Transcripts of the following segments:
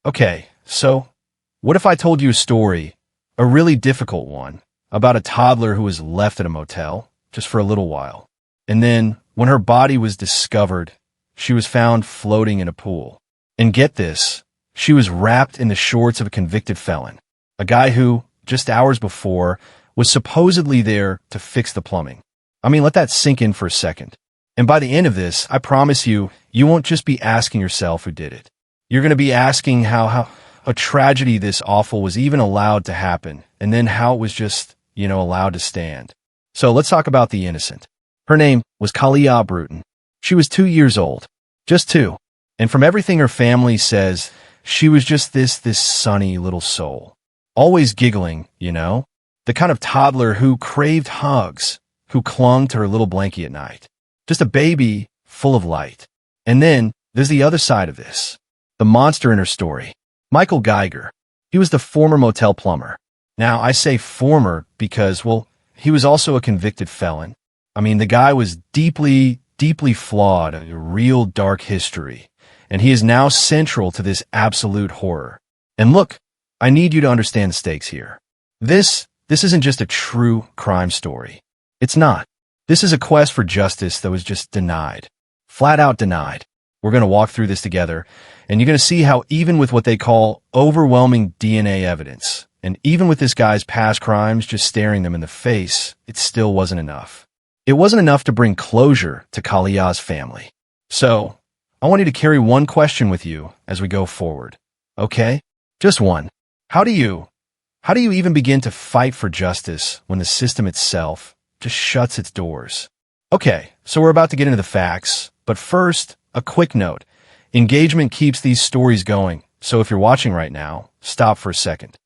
Okay, so what if I told you a story, a really difficult one, about a toddler who was left at a motel just for a little while. And then, when her body was discovered, she was found floating in a pool. And get this, she was wrapped in the shorts of a convicted felon, a guy who, just hours before, was supposedly there to fix the plumbing. I mean, let that sink in for a second. And by the end of this, I promise you, you won't just be asking yourself who did it. You're going to be asking how a tragedy this awful was even allowed to happen, and then how it was just, allowed to stand. So let's talk about the innocent. Her name was Kalia Bruton. She was 2 years old. Just 2. And from everything her family says, she was just this sunny little soul. Always giggling, The kind of toddler who craved hugs, who clung to her little blankie at night. Just a baby full of light. And then there's the other side of this. The monster in her story. Michael Geiger. He was the former motel plumber. Now, I say former because, he was also a convicted felon. I mean, the guy was deeply flawed, a real dark history. And he is now central to this absolute horror. And look, I need you to understand the stakes here. This isn't just a true crime story. It's not. This is a quest for justice that was just denied. Flat out denied. We're going to walk through this together, and you're going to see how even with what they call overwhelming DNA evidence, and even with this guy's past crimes just staring them in the face, it still wasn't enough. It wasn't enough to bring closure to Kalia's family. So, I want you to carry one question with you as we go forward. Okay? Just one. How do you even begin to fight for justice when the system itself just shuts its doors? Okay, so we're about to get into the facts, but first, a quick note. Engagement keeps these stories going, so if you're watching right now, stop for a second.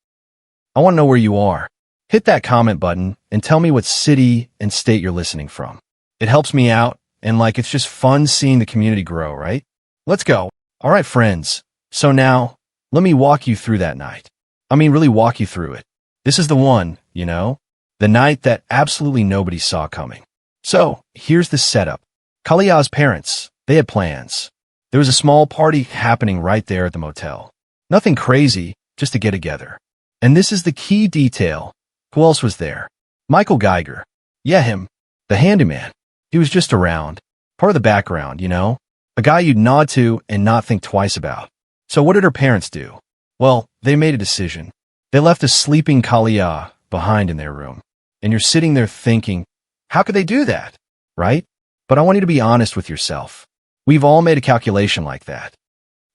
I want to know where you are. Hit that comment button and tell me what city and state you're listening from. It helps me out, and it's just fun seeing the community grow, right? Let's go. All right, friends. So now, let me walk you through that night. I mean, really walk you through it. This is the one, the night that absolutely nobody saw coming. So, here's the setup. Kalia's parents, they had plans. There was a small party happening right there at the motel. Nothing crazy, just a get-together. And this is the key detail. Who else was there? Michael Geiger. Yeah, him. The handyman. He was just around. Part of the background, A guy you'd nod to and not think twice about. So what did her parents do? Well, they made a decision. They left a sleeping Kalia behind in their room. And you're sitting there thinking, how could they do that? Right? But I want you to be honest with yourself. We've all made a calculation like that.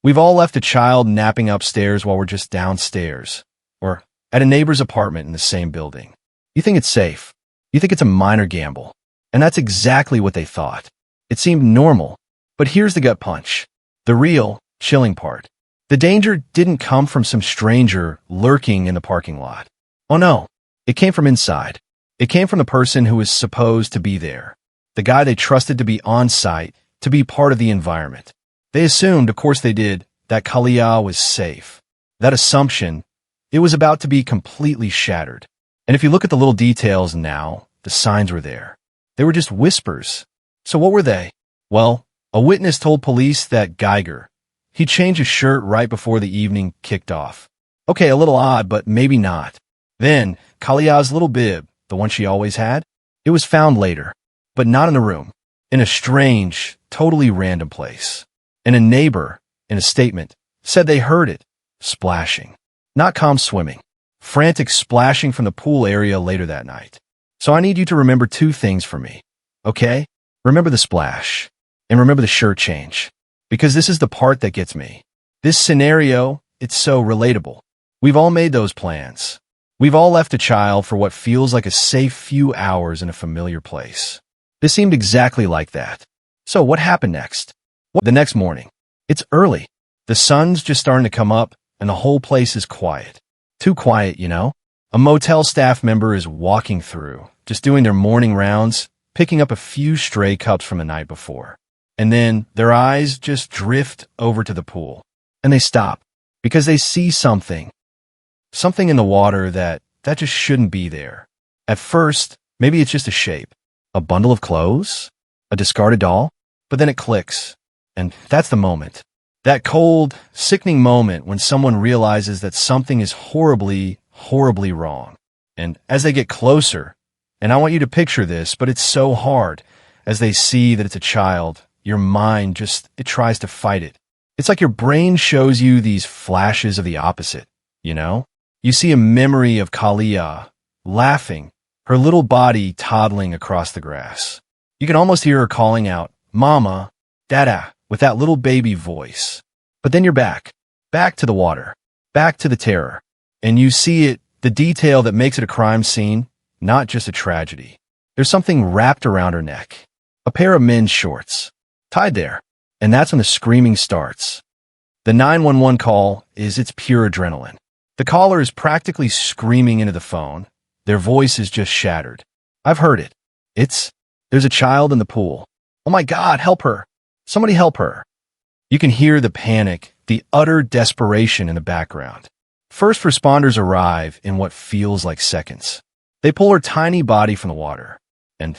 We've all left a child napping upstairs while we're just downstairs, or at a neighbor's apartment in the same building. You think it's safe. You think it's a minor gamble. And that's exactly what they thought. It seemed normal. But here's the gut punch. The real, chilling part. The danger didn't come from some stranger lurking in the parking lot. Oh no, it came from inside. It came from the person who was supposed to be there. The guy they trusted to be on site, to be part of the environment. They assumed, of course they did, that Kalia was safe. That assumption, it was about to be completely shattered. And if you look at the little details now, the signs were there. They were just whispers. So what were they? Well, a witness told police that Geiger, he changed his shirt right before the evening kicked off. Okay, a little odd, but maybe not. Then, Kalia's little bib, the one she always had, it was found later, but not in the room, in a strange, totally random place. And a neighbor, in a statement, said they heard it, splashing. Not calm swimming, frantic splashing from the pool area later that night. So I need you to remember 2 things for me, okay? Remember the splash, and remember the shirt change, because this is the part that gets me. This scenario, it's so relatable. We've all made those plans. We've all left a child for what feels like a safe few hours in a familiar place. This seemed exactly like that. So what happened next? The next morning. It's early. The sun's just starting to come up, and the whole place is quiet. Too quiet, A motel staff member is walking through, just doing their morning rounds, picking up a few stray cups from the night before. And then their eyes just drift over to the pool. And they stop, because they see something. Something in the water that just shouldn't be there. At first, maybe it's just a shape. A bundle of clothes? A discarded doll? But then it clicks. And that's the moment. That cold, sickening moment when someone realizes that something is horribly, horribly wrong. And as they get closer, and I want you to picture this, but it's so hard, as they see that it's a child, your mind it tries to fight it. It's like your brain shows you these flashes of the opposite, you know? You see a memory of Kalia, laughing, her little body toddling across the grass. You can almost hear her calling out, Mama, Dada, with that little baby voice. But then you're back to the water, back to the terror. And you see it, the detail that makes it a crime scene, not just a tragedy. There's something wrapped around her neck. A pair of men's shorts, tied there. And that's when the screaming starts. The 911 call it's pure adrenaline. The caller is practically screaming into the phone. Their voice is just shattered. I've heard it. There's a child in the pool. Oh my God, help her. Somebody help her. You can hear the panic, the utter desperation in the background. First responders arrive in what feels like seconds. They pull her tiny body from the water. And,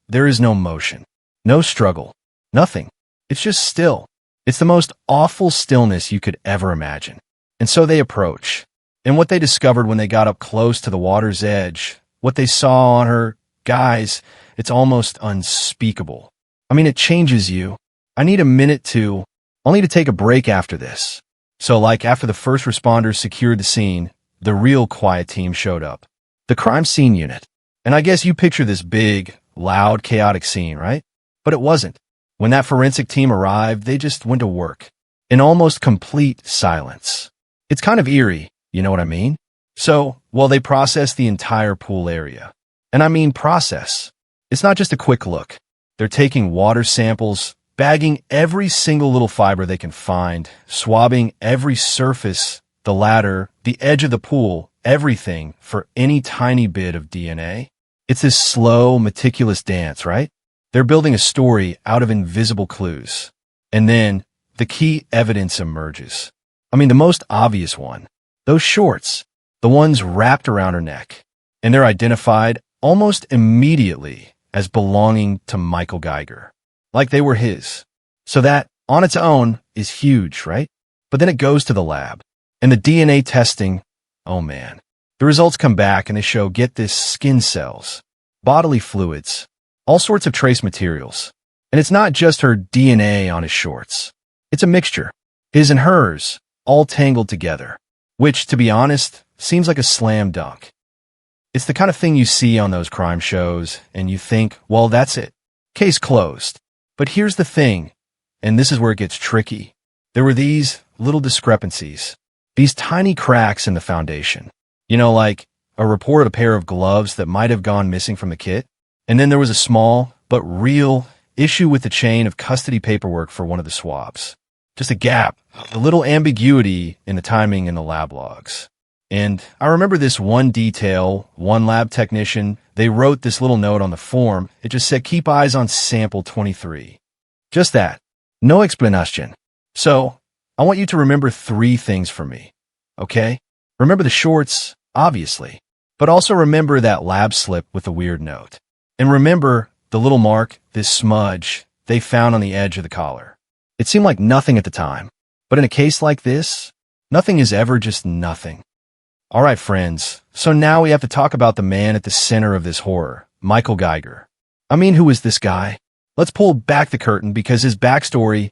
there is no motion, no struggle, nothing. It's just still. It's the most awful stillness you could ever imagine. And so they approach. And what they discovered when they got up close to the water's edge, what they saw on her, guys, it's almost unspeakable. It changes you. I need a minute I'll need to take a break after this. So after the first responders secured the scene, the real quiet team showed up. The crime scene unit. And I guess you picture this big, loud, chaotic scene, right? But it wasn't. When that forensic team arrived, they just went to work. In almost complete silence. It's kind of eerie, you know what I mean? So, they processed the entire pool area. And process. It's not just a quick look. They're taking water samples, bagging every single little fiber they can find, swabbing every surface, the ladder, the edge of the pool, everything for any tiny bit of DNA. It's this slow, meticulous dance, right? They're building a story out of invisible clues. And then the key evidence emerges. The most obvious one. Those shorts, the ones wrapped around her neck. And they're identified almost immediately as belonging to Michael Geiger. Like they were his. So that, on its own, is huge, right? But then it goes to the lab. And the DNA testing, oh man. The results come back and they show, get this, skin cells, bodily fluids, all sorts of trace materials. And it's not just her DNA on his shorts. It's a mixture. His and hers, all tangled together. Which, to be honest, seems like a slam dunk. It's the kind of thing you see on those crime shows, and you think, well, that's it. Case closed. But here's the thing, and this is where it gets tricky. There were these little discrepancies, these tiny cracks in the foundation. Like a report of a pair of gloves that might have gone missing from the kit. And then there was a small, but real, issue with the chain of custody paperwork for one of the swabs. Just a gap, a little ambiguity in the timing in the lab logs. And I remember this one detail, one lab technician, they wrote this little note on the form. It just said, keep eyes on sample 23. Just that. No explanation. So, I want you to remember 3 things for me. Okay? Remember the shorts, obviously. But also remember that lab slip with the weird note. And remember the little mark, this smudge, they found on the edge of the collar. It seemed like nothing at the time. But in a case like this, nothing is ever just nothing. All right, friends, so now we have to talk about the man at the center of this horror, Michael Geiger. Who is this guy? Let's pull back the curtain because his backstory,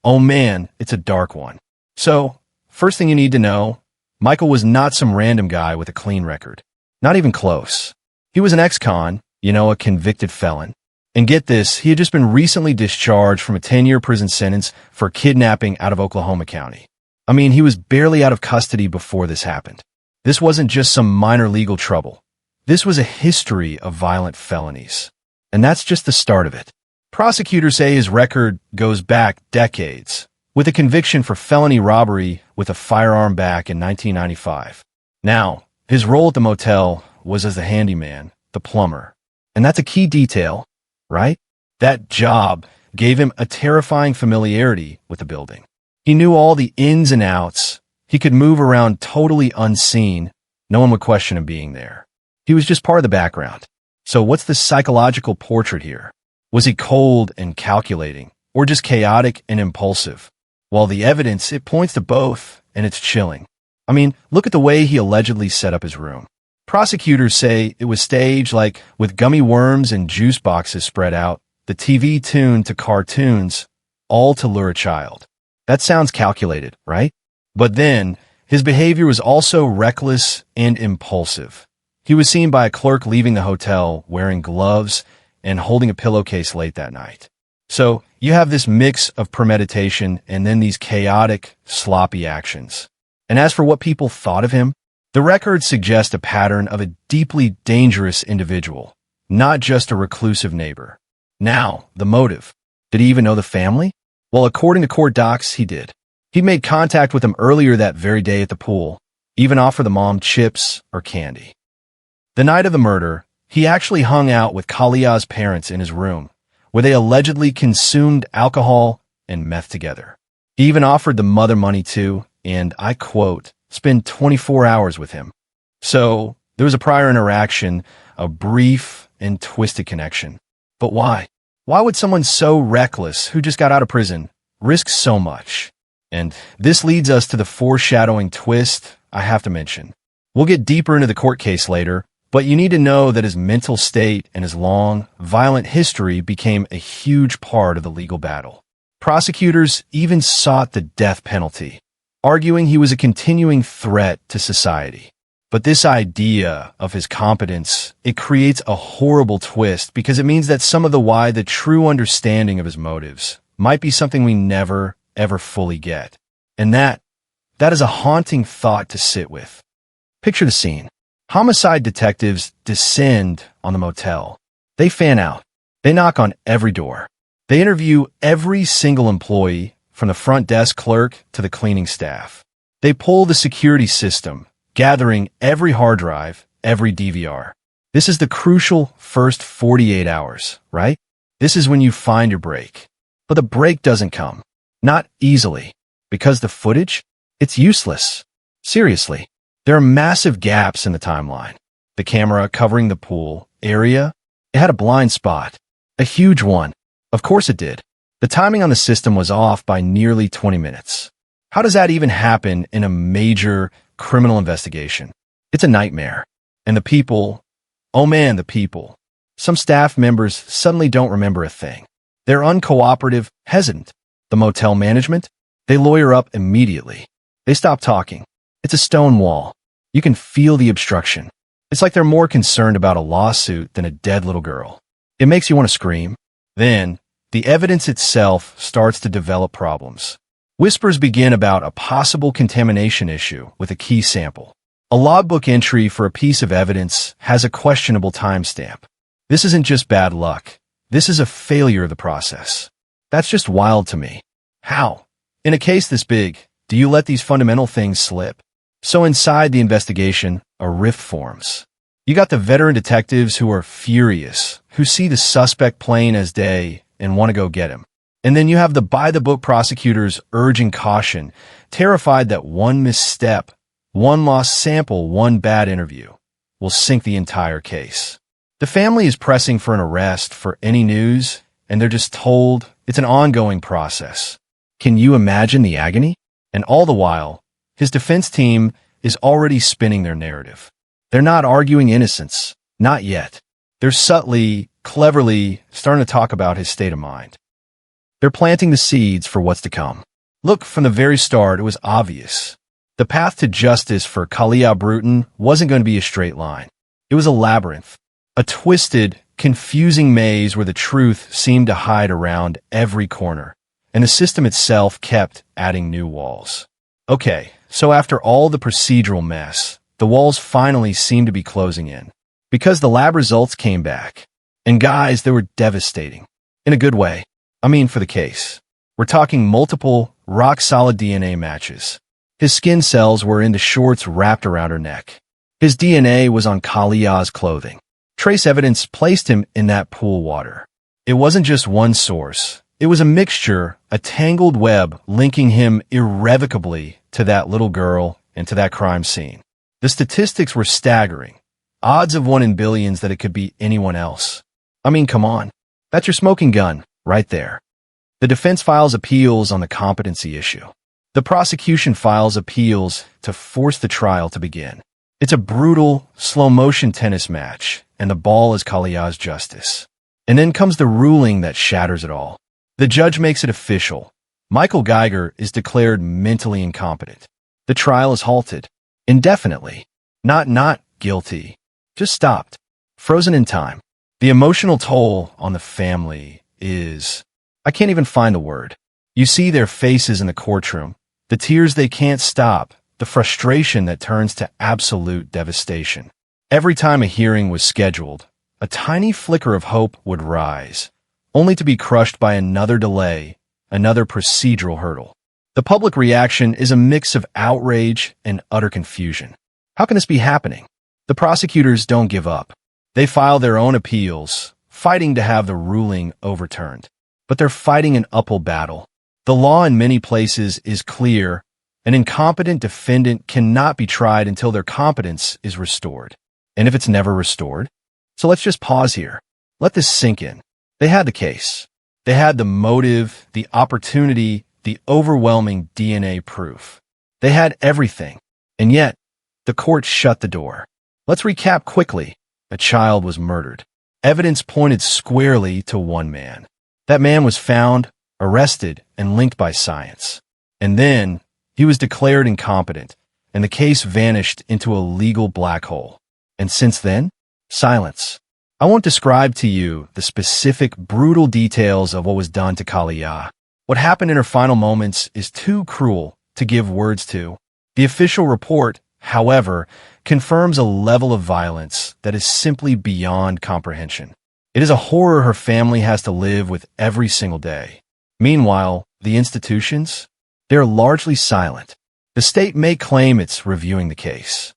oh man, it's a dark one. So, first thing you need to know, Michael was not some random guy with a clean record. Not even close. He was an ex-con, a convicted felon. And get this, he had just been recently discharged from a 10-year prison sentence for kidnapping out of Oklahoma County. He was barely out of custody before this happened. This wasn't just some minor legal trouble. This was a history of violent felonies. And that's just the start of it. Prosecutors say his record goes back decades, with a conviction for felony robbery with a firearm back in 1995. Now, his role at the motel was as the handyman, the plumber. And that's a key detail, right? That job gave him a terrifying familiarity with the building. He knew all the ins and outs. He could move around totally unseen. No one would question him being there. He was just part of the background. So what's the psychological portrait here? Was he cold and calculating, or just chaotic and impulsive? while the evidence, it points to both, and it's chilling. I mean, look at the way he allegedly set up his room. Prosecutors say it was staged like with gummy worms and juice boxes spread out, the TV tuned to cartoons, all to lure a child. That sounds calculated, right? But then, his behavior was also reckless and impulsive. He was seen by a clerk leaving the hotel wearing gloves and holding a pillowcase late that night. So, you have this mix of premeditation and then these chaotic, sloppy actions. And as for what people thought of him, the records suggest a pattern of a deeply dangerous individual, not just a reclusive neighbor. Now, the motive. Did he even know the family? Well, according to court docs, he did. He made contact with them earlier that very day at the pool, even offered the mom chips or candy. The night of the murder, he actually hung out with Kalia's parents in his room, where they allegedly consumed alcohol and meth together. He even offered the mother money too, and, I quote, spend 24 hours with him. So, there was a prior interaction, a brief and twisted connection. But why? Why would someone so reckless, who just got out of prison, risk so much? And this leads us to the foreshadowing twist I have to mention. We'll get deeper into the court case later, but you need to know that his mental state and his long, violent history became a huge part of the legal battle. Prosecutors even sought the death penalty, arguing he was a continuing threat to society. But this idea of his competence, it creates a horrible twist because it means that some of the true understanding of his motives might be something we never, ever fully get. And that is a haunting thought to sit with. Picture the scene. Homicide detectives descend on the motel. They fan out. They knock on every door. They interview every single employee, from the front desk clerk to the cleaning staff. They pull the security system, gathering every hard drive, every DVR. This is the crucial first 48 hours, right? This is when you find your break. But the break doesn't come. Not easily. Because the footage? It's useless. Seriously. There are massive gaps in the timeline. The camera covering the pool area, it had a blind spot. A huge one. Of course it did. The timing on the system was off by nearly 20 minutes. How does that even happen in a major criminal investigation? It's a nightmare. And the people, oh man, the people. Some staff members suddenly don't remember a thing. They're uncooperative, hesitant. The motel management, they lawyer up immediately. They stop talking. It's a stone wall. You can feel the obstruction. It's like they're more concerned about a lawsuit than a dead little girl. It makes you want to scream. Then, the evidence itself starts to develop problems. Whispers begin about a possible contamination issue with a key sample. A logbook entry for a piece of evidence has a questionable timestamp. This isn't just bad luck. This is a failure of the process. That's just wild to me. How? In a case this big, do you let these fundamental things slip? So inside the investigation, a rift forms. You got the veteran detectives who are furious, who see the suspect plain as day and want to go get him. And then you have the by-the-book prosecutors urging caution, terrified that one misstep, one lost sample, one bad interview will sink the entire case. The family is pressing for an arrest for any news, and they're just told it's an ongoing process. Can you imagine the agony? And all the while, his defense team is already spinning their narrative. They're not arguing innocence, not yet. They're subtly, cleverly starting to talk about his state of mind. They're planting the seeds for what's to come. Look, from the very start, it was obvious. The path to justice for Kalia Bruton wasn't going to be a straight line. It was a labyrinth, a twisted, confusing maze where the truth seemed to hide around every corner, and the system itself kept adding new walls. Okay, so after all the procedural mess, the walls finally seemed to be closing in, because the lab results came back. And guys, they were devastating. In a good way. I mean, for the case. We're talking multiple, rock-solid DNA matches. His skin cells were in the shorts wrapped around her neck. His DNA was on Kalia's clothing. Trace evidence placed him in that pool water. It wasn't just one source. It was a mixture, a tangled web linking him irrevocably to that little girl and to that crime scene. The statistics were staggering. Odds of 1 in billions that it could be anyone else. I mean, come on. That's your smoking gun, right there. The defense files appeals on the competency issue. The prosecution files appeals to force the trial to begin. It's a brutal, slow-motion tennis match, and the ball is Kalia's justice. And then comes the ruling that shatters it all. The judge makes it official. Michael Geiger is declared mentally incompetent. The trial is halted. Indefinitely. Not guilty. Just stopped. Frozen in time. The emotional toll on the family is... I can't even find the word. You see their faces in the courtroom, the tears they can't stop, the frustration that turns to absolute devastation. Every time a hearing was scheduled, a tiny flicker of hope would rise, only to be crushed by another delay, another procedural hurdle. The public reaction is a mix of outrage and utter confusion. How can this be happening? The prosecutors don't give up. They file their own appeals, fighting to have the ruling overturned. But they're fighting an uphill battle. The law in many places is clear. An incompetent defendant cannot be tried until their competence is restored. And if it's never restored? So let's just pause here. Let this sink in. They had the case. They had the motive, the opportunity, the overwhelming DNA proof. They had everything. And yet, the court shut the door. Let's recap quickly. A child was murdered. Evidence pointed squarely to one man. That man was found, arrested, and linked by science. And then, he was declared incompetent, and the case vanished into a legal black hole. And since then, silence. I won't describe to you the specific, brutal details of what was done to Kalia. What happened in her final moments is too cruel to give words to. The official report, however, confirms a level of violence that is simply beyond comprehension. It is a horror her family has to live with every single day. Meanwhile, the institutions, they're largely silent. The state may claim it's reviewing the case.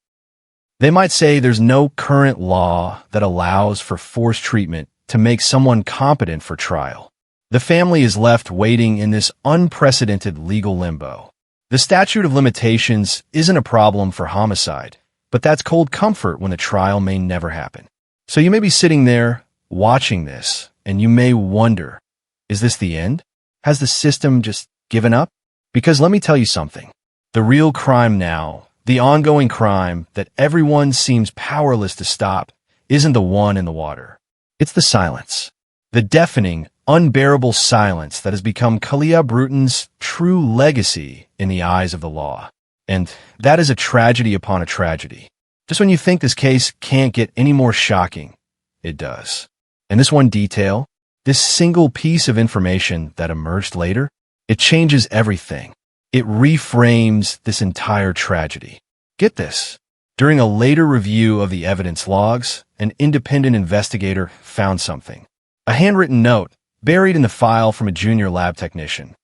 They might say there's no current law that allows for forced treatment to make someone competent for trial. The family is left waiting in this unprecedented legal limbo. The statute of limitations isn't a problem for homicide, but that's cold comfort when the trial may never happen. So you may be sitting there watching this, and you may wonder, is this the end? Has the system just given up? Because let me tell you something. The real crime now, the ongoing crime that everyone seems powerless to stop, isn't the one in the water. It's the silence. The deafening, unbearable silence that has become Kalia Bruton's true legacy in the eyes of the law. And that is a tragedy upon a tragedy. Just when you think this case can't get any more shocking, it does. And this one detail, this single piece of information that emerged later, it changes everything. It reframes this entire tragedy. Get this. During a later review of the evidence logs, an independent investigator found something. A handwritten note buried in the file from a junior lab technician.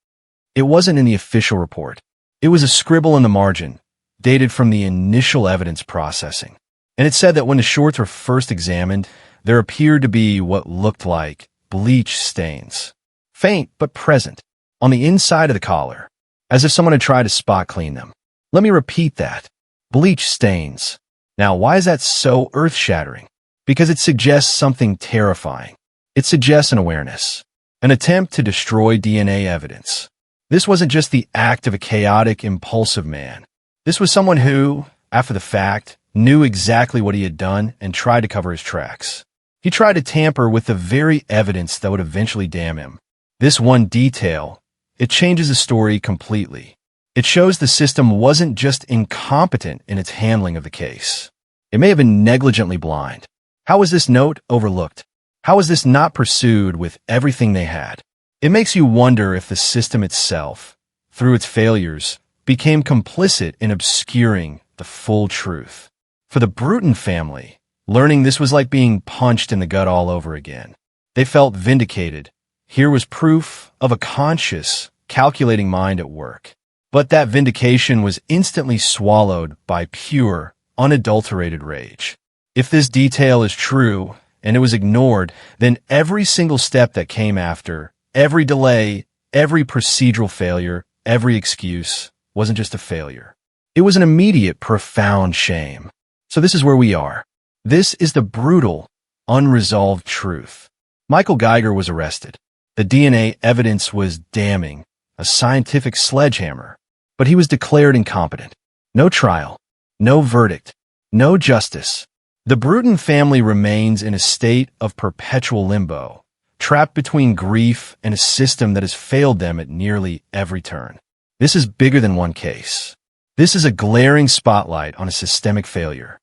It wasn't in the official report. It was a scribble in the margin, dated from the initial evidence processing. And it said that when the shorts were first examined, there appeared to be what looked like bleach stains. Faint but present, on the inside of the collar, as if someone had tried to spot clean them. Let me repeat that. Bleach stains. Now, why is that so earth-shattering? Because it suggests something terrifying. It suggests an awareness, an attempt to destroy DNA evidence. This wasn't just the act of a chaotic, impulsive man. This was someone who, after the fact, knew exactly what he had done and tried to cover his tracks. He tried to tamper with the very evidence that would eventually damn him. This one detail, it changes the story completely. It shows the system wasn't just incompetent in its handling of the case. It may have been negligently blind. How was this note overlooked? How was this not pursued with everything they had? It makes you wonder if the system itself, through its failures, became complicit in obscuring the full truth. For the Bruton family, learning this was like being punched in the gut all over again. They felt vindicated. Here was proof of a conscious, calculating mind at work. But that vindication was instantly swallowed by pure, unadulterated rage. If this detail is true, and it was ignored, then every single step that came after, every delay, every procedural failure, every excuse, wasn't just a failure. It was an immediate, profound shame. So this is where we are. This is the brutal, unresolved truth. Michael Geiger was arrested. The DNA evidence was damning, a scientific sledgehammer, but he was declared incompetent. No trial, no verdict, no justice. The Bruton family remains in a state of perpetual limbo, trapped between grief and a system that has failed them at nearly every turn. This is bigger than one case. This is a glaring spotlight on a systemic failure.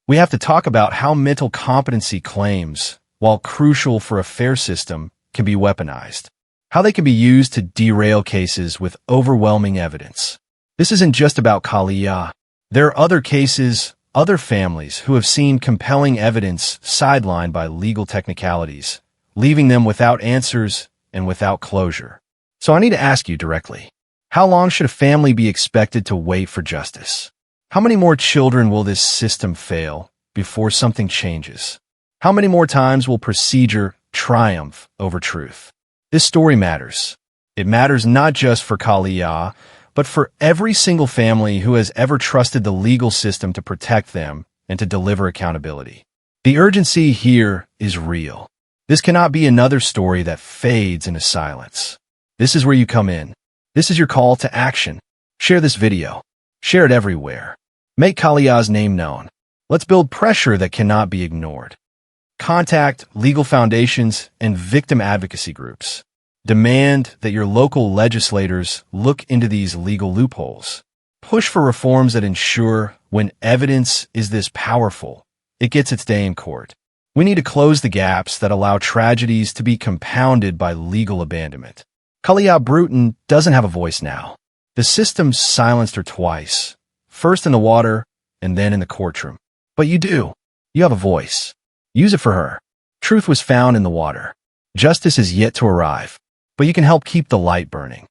We have to talk about how mental competency claims, while crucial for a fair system, can be weaponized. How they can be used to derail cases with overwhelming evidence. This isn't just about Kalia. There are other cases, other families who have seen compelling evidence sidelined by legal technicalities, leaving them without answers and without closure. So I need to ask you directly, how long should a family be expected to wait for justice? How many more children will this system fail before something changes? How many more times will procedure triumph over truth? This story matters. It matters not just for Kalia, but for every single family who has ever trusted the legal system to protect them and to deliver accountability. The urgency here is real. This cannot be another story that fades into silence. This is where you come in. This is your call to action. Share this video. Share it everywhere. Make Kalia's name known. Let's build pressure that cannot be ignored. Contact legal foundations and victim advocacy groups. Demand that your local legislators look into these legal loopholes. Push for reforms that ensure when evidence is this powerful, it gets its day in court. We need to close the gaps that allow tragedies to be compounded by legal abandonment. Kalia Bruton doesn't have a voice now. The system silenced her twice, first in the water and then in the courtroom. But you do. You have a voice. Use it for her. Truth was found in the water. Justice is yet to arrive, but you can help keep the light burning.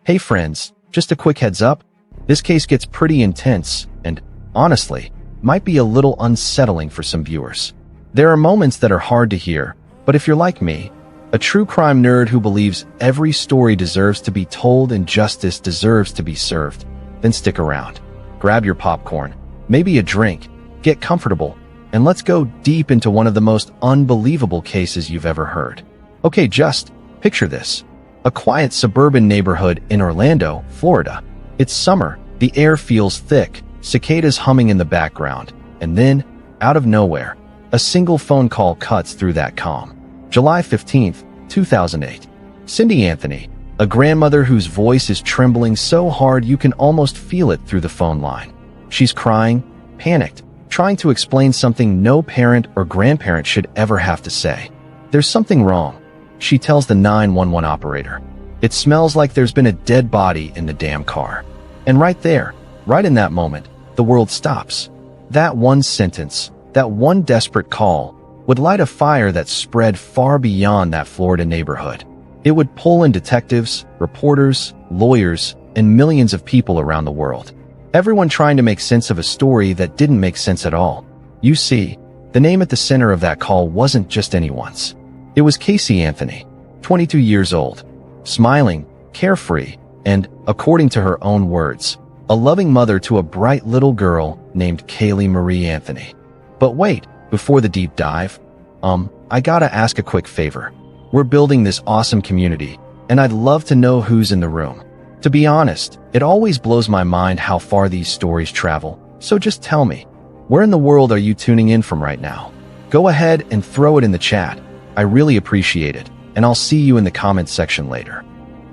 Hey friends, just a quick heads up. This case gets pretty intense and, honestly, might be a little unsettling for some viewers. There are moments that are hard to hear, but if you're like me, a true crime nerd who believes every story deserves to be told and justice deserves to be served, then stick around. Grab your popcorn, maybe a drink, get comfortable, and let's go deep into one of the most unbelievable cases you've ever heard. Okay, just picture this. A quiet suburban neighborhood in Orlando, Florida. It's summer, the air feels thick, cicadas humming in the background, and then, out of nowhere, a single phone call cuts through that calm. July 15th, 2008. Cindy Anthony, a grandmother whose voice is trembling so hard you can almost feel it through the phone line. She's crying, panicked, trying to explain something no parent or grandparent should ever have to say. There's something wrong, she tells the 911 operator. It smells like there's been a dead body in the damn car. And right there, right in that moment, the world stops. That one sentence, that one desperate call, would light a fire that spread far beyond that Florida neighborhood. It would pull in detectives, reporters, lawyers, and millions of people around the world. Everyone trying to make sense of a story that didn't make sense at all. You see, the name at the center of that call wasn't just anyone's. It was Casey Anthony, 22 years old, smiling, carefree, and, according to her own words, a loving mother to a bright little girl named Kaylee Marie Anthony. But wait, before the deep dive, I gotta ask a quick favor. We're building this awesome community, and I'd love to know who's in the room. To be honest, it always blows my mind how far these stories travel, so just tell me, where in the world are you tuning in from right now? Go ahead and throw it in the chat. I really appreciate it, and I'll see you in the comments section later.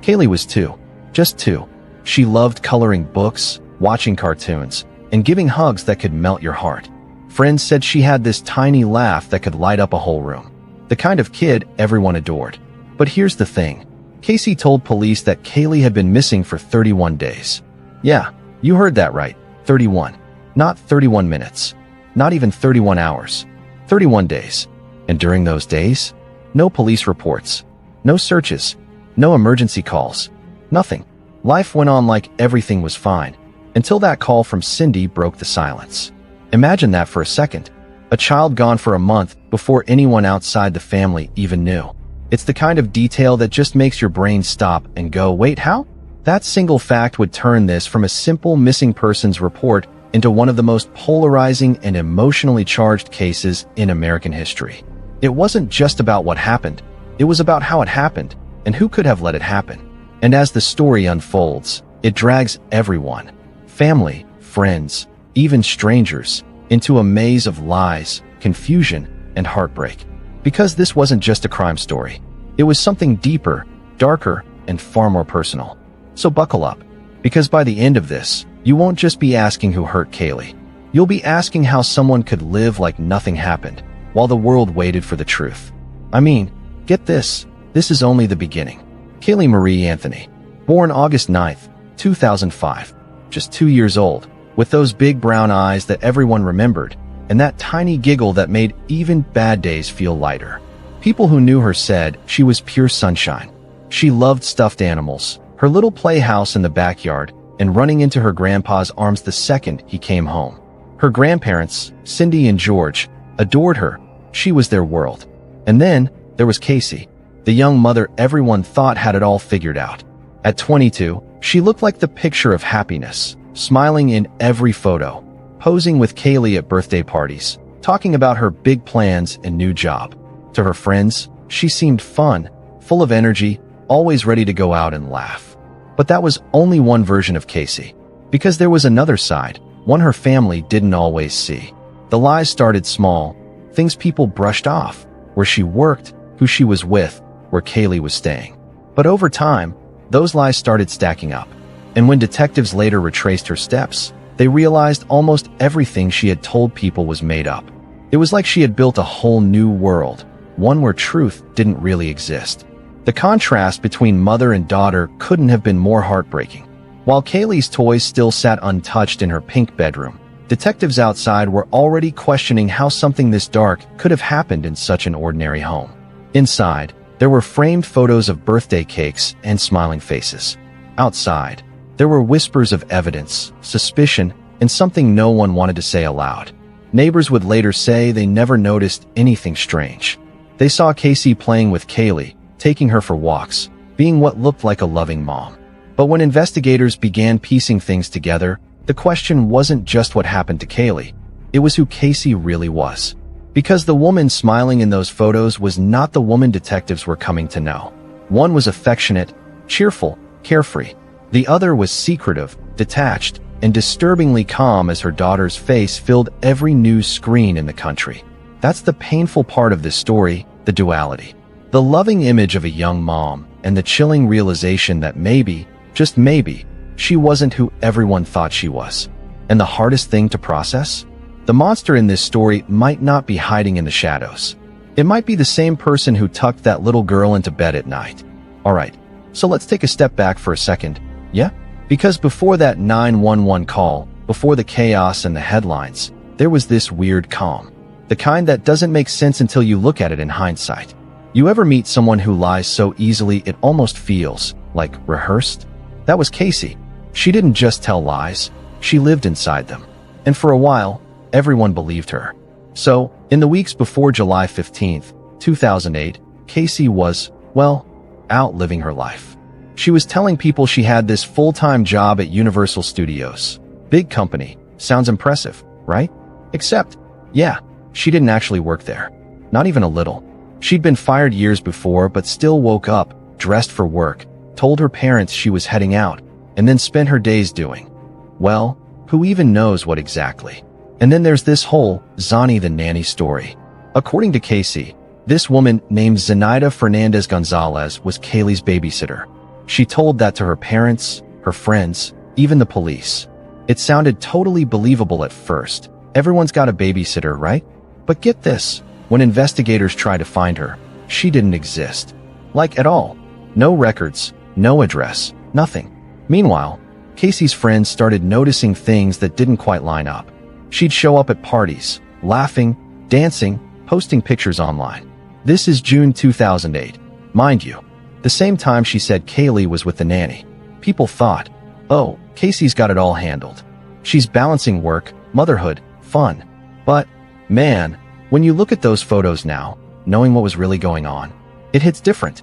Kaylee was 2, just 2. She loved coloring books, watching cartoons, and giving hugs that could melt your heart. Friends said she had this tiny laugh that could light up a whole room. The kind of kid everyone adored. But here's the thing. Casey told police that Kaylee had been missing for 31 days. Yeah, you heard that right. 31. Not 31 minutes. Not even 31 hours. 31 days. And during those days, no police reports. No searches. No emergency calls. Nothing. Life went on like everything was fine, until that call from Cindy broke the silence. Imagine that for a second. A child gone for a month before anyone outside the family even knew. It's the kind of detail that just makes your brain stop and go, wait, how? That single fact would turn this from a simple missing persons report into one of the most polarizing and emotionally charged cases in American history. It wasn't just about what happened. It was about how it happened, And who could have let it happen? And as the story unfolds, it drags everyone, family, friends, even strangers, into a maze of lies, confusion, and heartbreak. Because this wasn't just a crime story. It was something deeper, darker, and far more personal. So buckle up, because by the end of this, you won't just be asking who hurt Kaylee. You'll be asking how someone could live like nothing happened, while the world waited for the truth. I mean, get this is only the beginning. Kaylee Marie Anthony, born August 9th, 2005, just 2 years old, with those big brown eyes that everyone remembered, and that tiny giggle that made even bad days feel lighter. People who knew her said she was pure sunshine. She loved stuffed animals, her little playhouse in the backyard, and running into her grandpa's arms the second he came home. Her grandparents, Cindy and George, adored her. She was their world. And then there was Casey, the young mother everyone thought had it all figured out. At 22, she looked like the picture of happiness, smiling in every photo, posing with Kaylee at birthday parties, talking about her big plans and new job. To her friends, she seemed fun, full of energy, always ready to go out and laugh. But that was only one version of Casey, because there was another side, one her family didn't always see. The lies started small, things people brushed off, where she worked, who she was with, where Kaylee was staying. But over time, those lies started stacking up. And when detectives later retraced her steps, they realized almost everything she had told people was made up. It was like she had built a whole new world, one where truth didn't really exist. The contrast between mother and daughter couldn't have been more heartbreaking. While Kaylee's toys still sat untouched in her pink bedroom, detectives outside were already questioning how something this dark could have happened in such an ordinary home. Inside, there were framed photos of birthday cakes and smiling faces. Outside, there were whispers of evidence, suspicion, and something no one wanted to say aloud. Neighbors would later say they never noticed anything strange. They saw Casey playing with Kaylee, taking her for walks, being what looked like a loving mom. But when investigators began piecing things together, the question wasn't just what happened to Kaylee. It was who Casey really was. Because the woman smiling in those photos was not the woman detectives were coming to know. One was affectionate, cheerful, carefree. The other was secretive, detached, and disturbingly calm as her daughter's face filled every news screen in the country. That's the painful part of this story, the duality. The loving image of a young mom and the chilling realization that maybe, just maybe, she wasn't who everyone thought she was. And the hardest thing to process? The monster in this story might not be hiding in the shadows. It might be the same person who tucked that little girl into bed at night. Alright, so let's take a step back for a second, yeah? Because before that 911 call, before the chaos and the headlines, there was this weird calm. The kind that doesn't make sense until you look at it in hindsight. You ever meet someone who lies so easily it almost feels like rehearsed? That was Casey. She didn't just tell lies, she lived inside them. And for a while, everyone believed her. So, in the weeks before July 15th, 2008, Casey was, well, out living her life. She was telling people she had this full-time job at Universal Studios. Big company. Sounds impressive, right? Except, yeah, she didn't actually work there. Not even a little. She'd been fired years before but still woke up, dressed for work, told her parents she was heading out, and then spent her days doing, well, who even knows what exactly. And then there's this whole Zani the nanny story. According to Casey, this woman named Zenaida Fernandez Gonzalez was Kaylee's babysitter. She told that to her parents, her friends, even the police. It sounded totally believable at first. Everyone's got a babysitter, right? But get this, when investigators tried to find her, she didn't exist. Like at all. No records, no address, nothing. Meanwhile, Casey's friends started noticing things that didn't quite line up. She'd show up at parties, laughing, dancing, posting pictures online. This is June 2008. Mind you, the same time she said Kaylee was with the nanny. People thought, oh, Casey's got it all handled. She's balancing work, motherhood, fun. But, man, when you look at those photos now, knowing what was really going on, it hits different.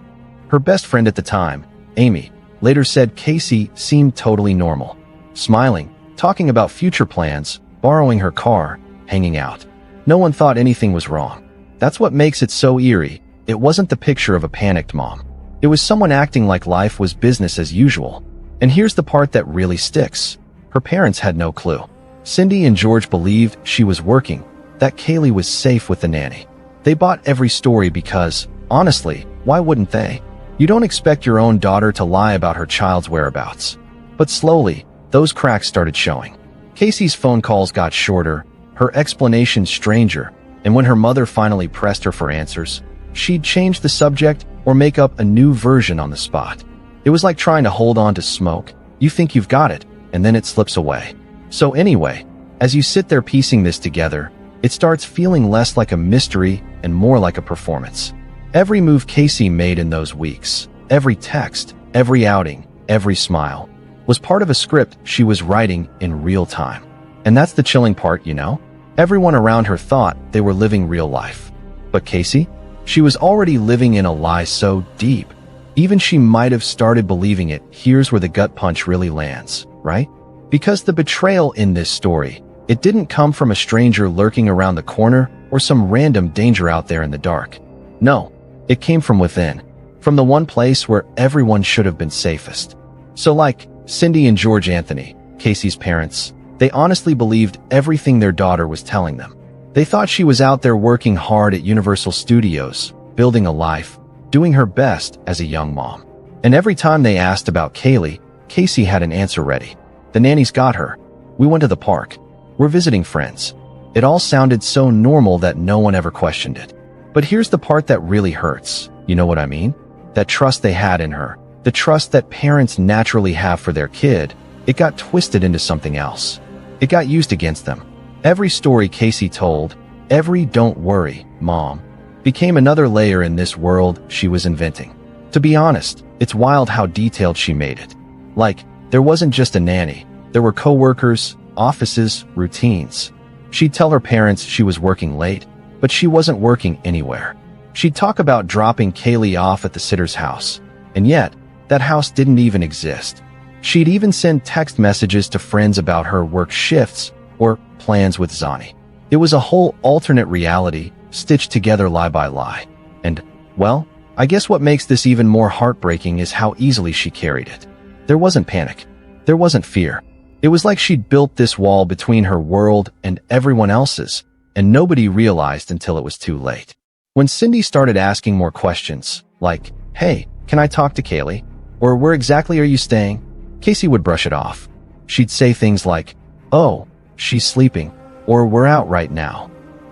Her best friend at the time, Amy, later said Casey seemed totally normal. Smiling, talking about future plans, borrowing her car, hanging out. No one thought anything was wrong. That's what makes it so eerie. It wasn't the picture of a panicked mom. It was someone acting like life was business as usual. And here's the part that really sticks. Her parents had no clue. Cindy and George believed she was working, that Kaylee was safe with the nanny. They bought every story because, honestly, why wouldn't they? You don't expect your own daughter to lie about her child's whereabouts. But slowly, those cracks started showing. Casey's phone calls got shorter, her explanations stranger, and when her mother finally pressed her for answers, she'd change the subject or make up a new version on the spot. It was like trying to hold on to smoke. You think you've got it, and then it slips away. So anyway, as you sit there piecing this together, it starts feeling less like a mystery and more like a performance. Every move Casey made in those weeks, every text, every outing, every smile, was part of a script she was writing in real time. And that's the chilling part, you know? Everyone around her thought they were living real life. But Casey? She was already living in a lie so deep. Even she might have started believing it. Here's where the gut punch really lands, right? Because the betrayal in this story, it didn't come from a stranger lurking around the corner or some random danger out there in the dark. No, it came from within, from the one place where everyone should have been safest. So like Cindy and George Anthony, Casey's parents, they honestly believed everything their daughter was telling them. They thought she was out there working hard at Universal Studios, building a life, doing her best as a young mom. And every time they asked about Kaylee, Casey had an answer ready. The nanny's got her. We went to the park. We're visiting friends. It all sounded so normal that no one ever questioned it. But here's the part that really hurts. You know what I mean? That trust they had in her, the trust that parents naturally have for their kid, it got twisted into something else. It got used against them. Every story Casey told, every "don't worry, Mom," became another layer in this world she was inventing. To be honest, it's wild how detailed she made it. Like, there wasn't just a nanny. There were coworkers, offices, routines. She'd tell her parents she was working late, but she wasn't working anywhere. She'd talk about dropping Kaylee off at the sitter's house, and yet, that house didn't even exist. She'd even send text messages to friends about her work shifts or plans with Zani. It was a whole alternate reality, stitched together lie by lie. And, well, I guess what makes this even more heartbreaking is how easily she carried it. There wasn't panic. There wasn't fear. It was like she'd built this wall between her world and everyone else's, and nobody realized until it was too late. When Cindy started asking more questions, like, "Hey, can I talk to Kaylee?" Or "Where exactly are you staying?" Casey would brush it off. She'd say things like, "Oh, she's sleeping," or "We're out right now."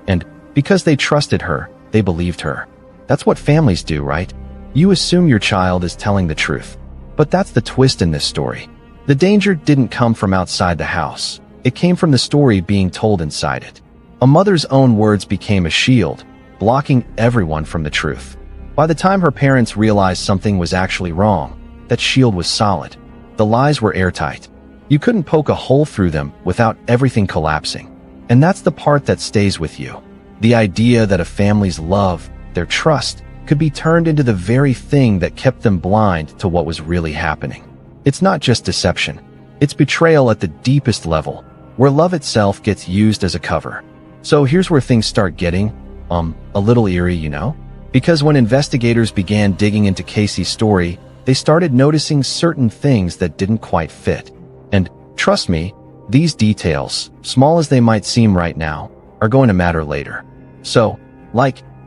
And because they trusted her, they believed her. That's what families do, right? You assume your child is telling the truth. But that's the twist in this story. The danger didn't come from outside the house. It came from the story being told inside it. A mother's own words became a shield, blocking everyone from the truth. By the time her parents realized something was actually wrong, that shield was solid. The lies were airtight. You couldn't poke a hole through them without everything collapsing. And that's the part that stays with you. The idea that a family's love, their trust, could be turned into the very thing that kept them blind to what was really happening. It's not just deception. It's betrayal at the deepest level, where love itself gets used as a cover. So here's where things start getting, a little eerie, you know? Because when investigators began digging into Casey's story, they started noticing certain things that didn't quite fit. And trust me, these details, small as they might seem right now, are going to matter later. So,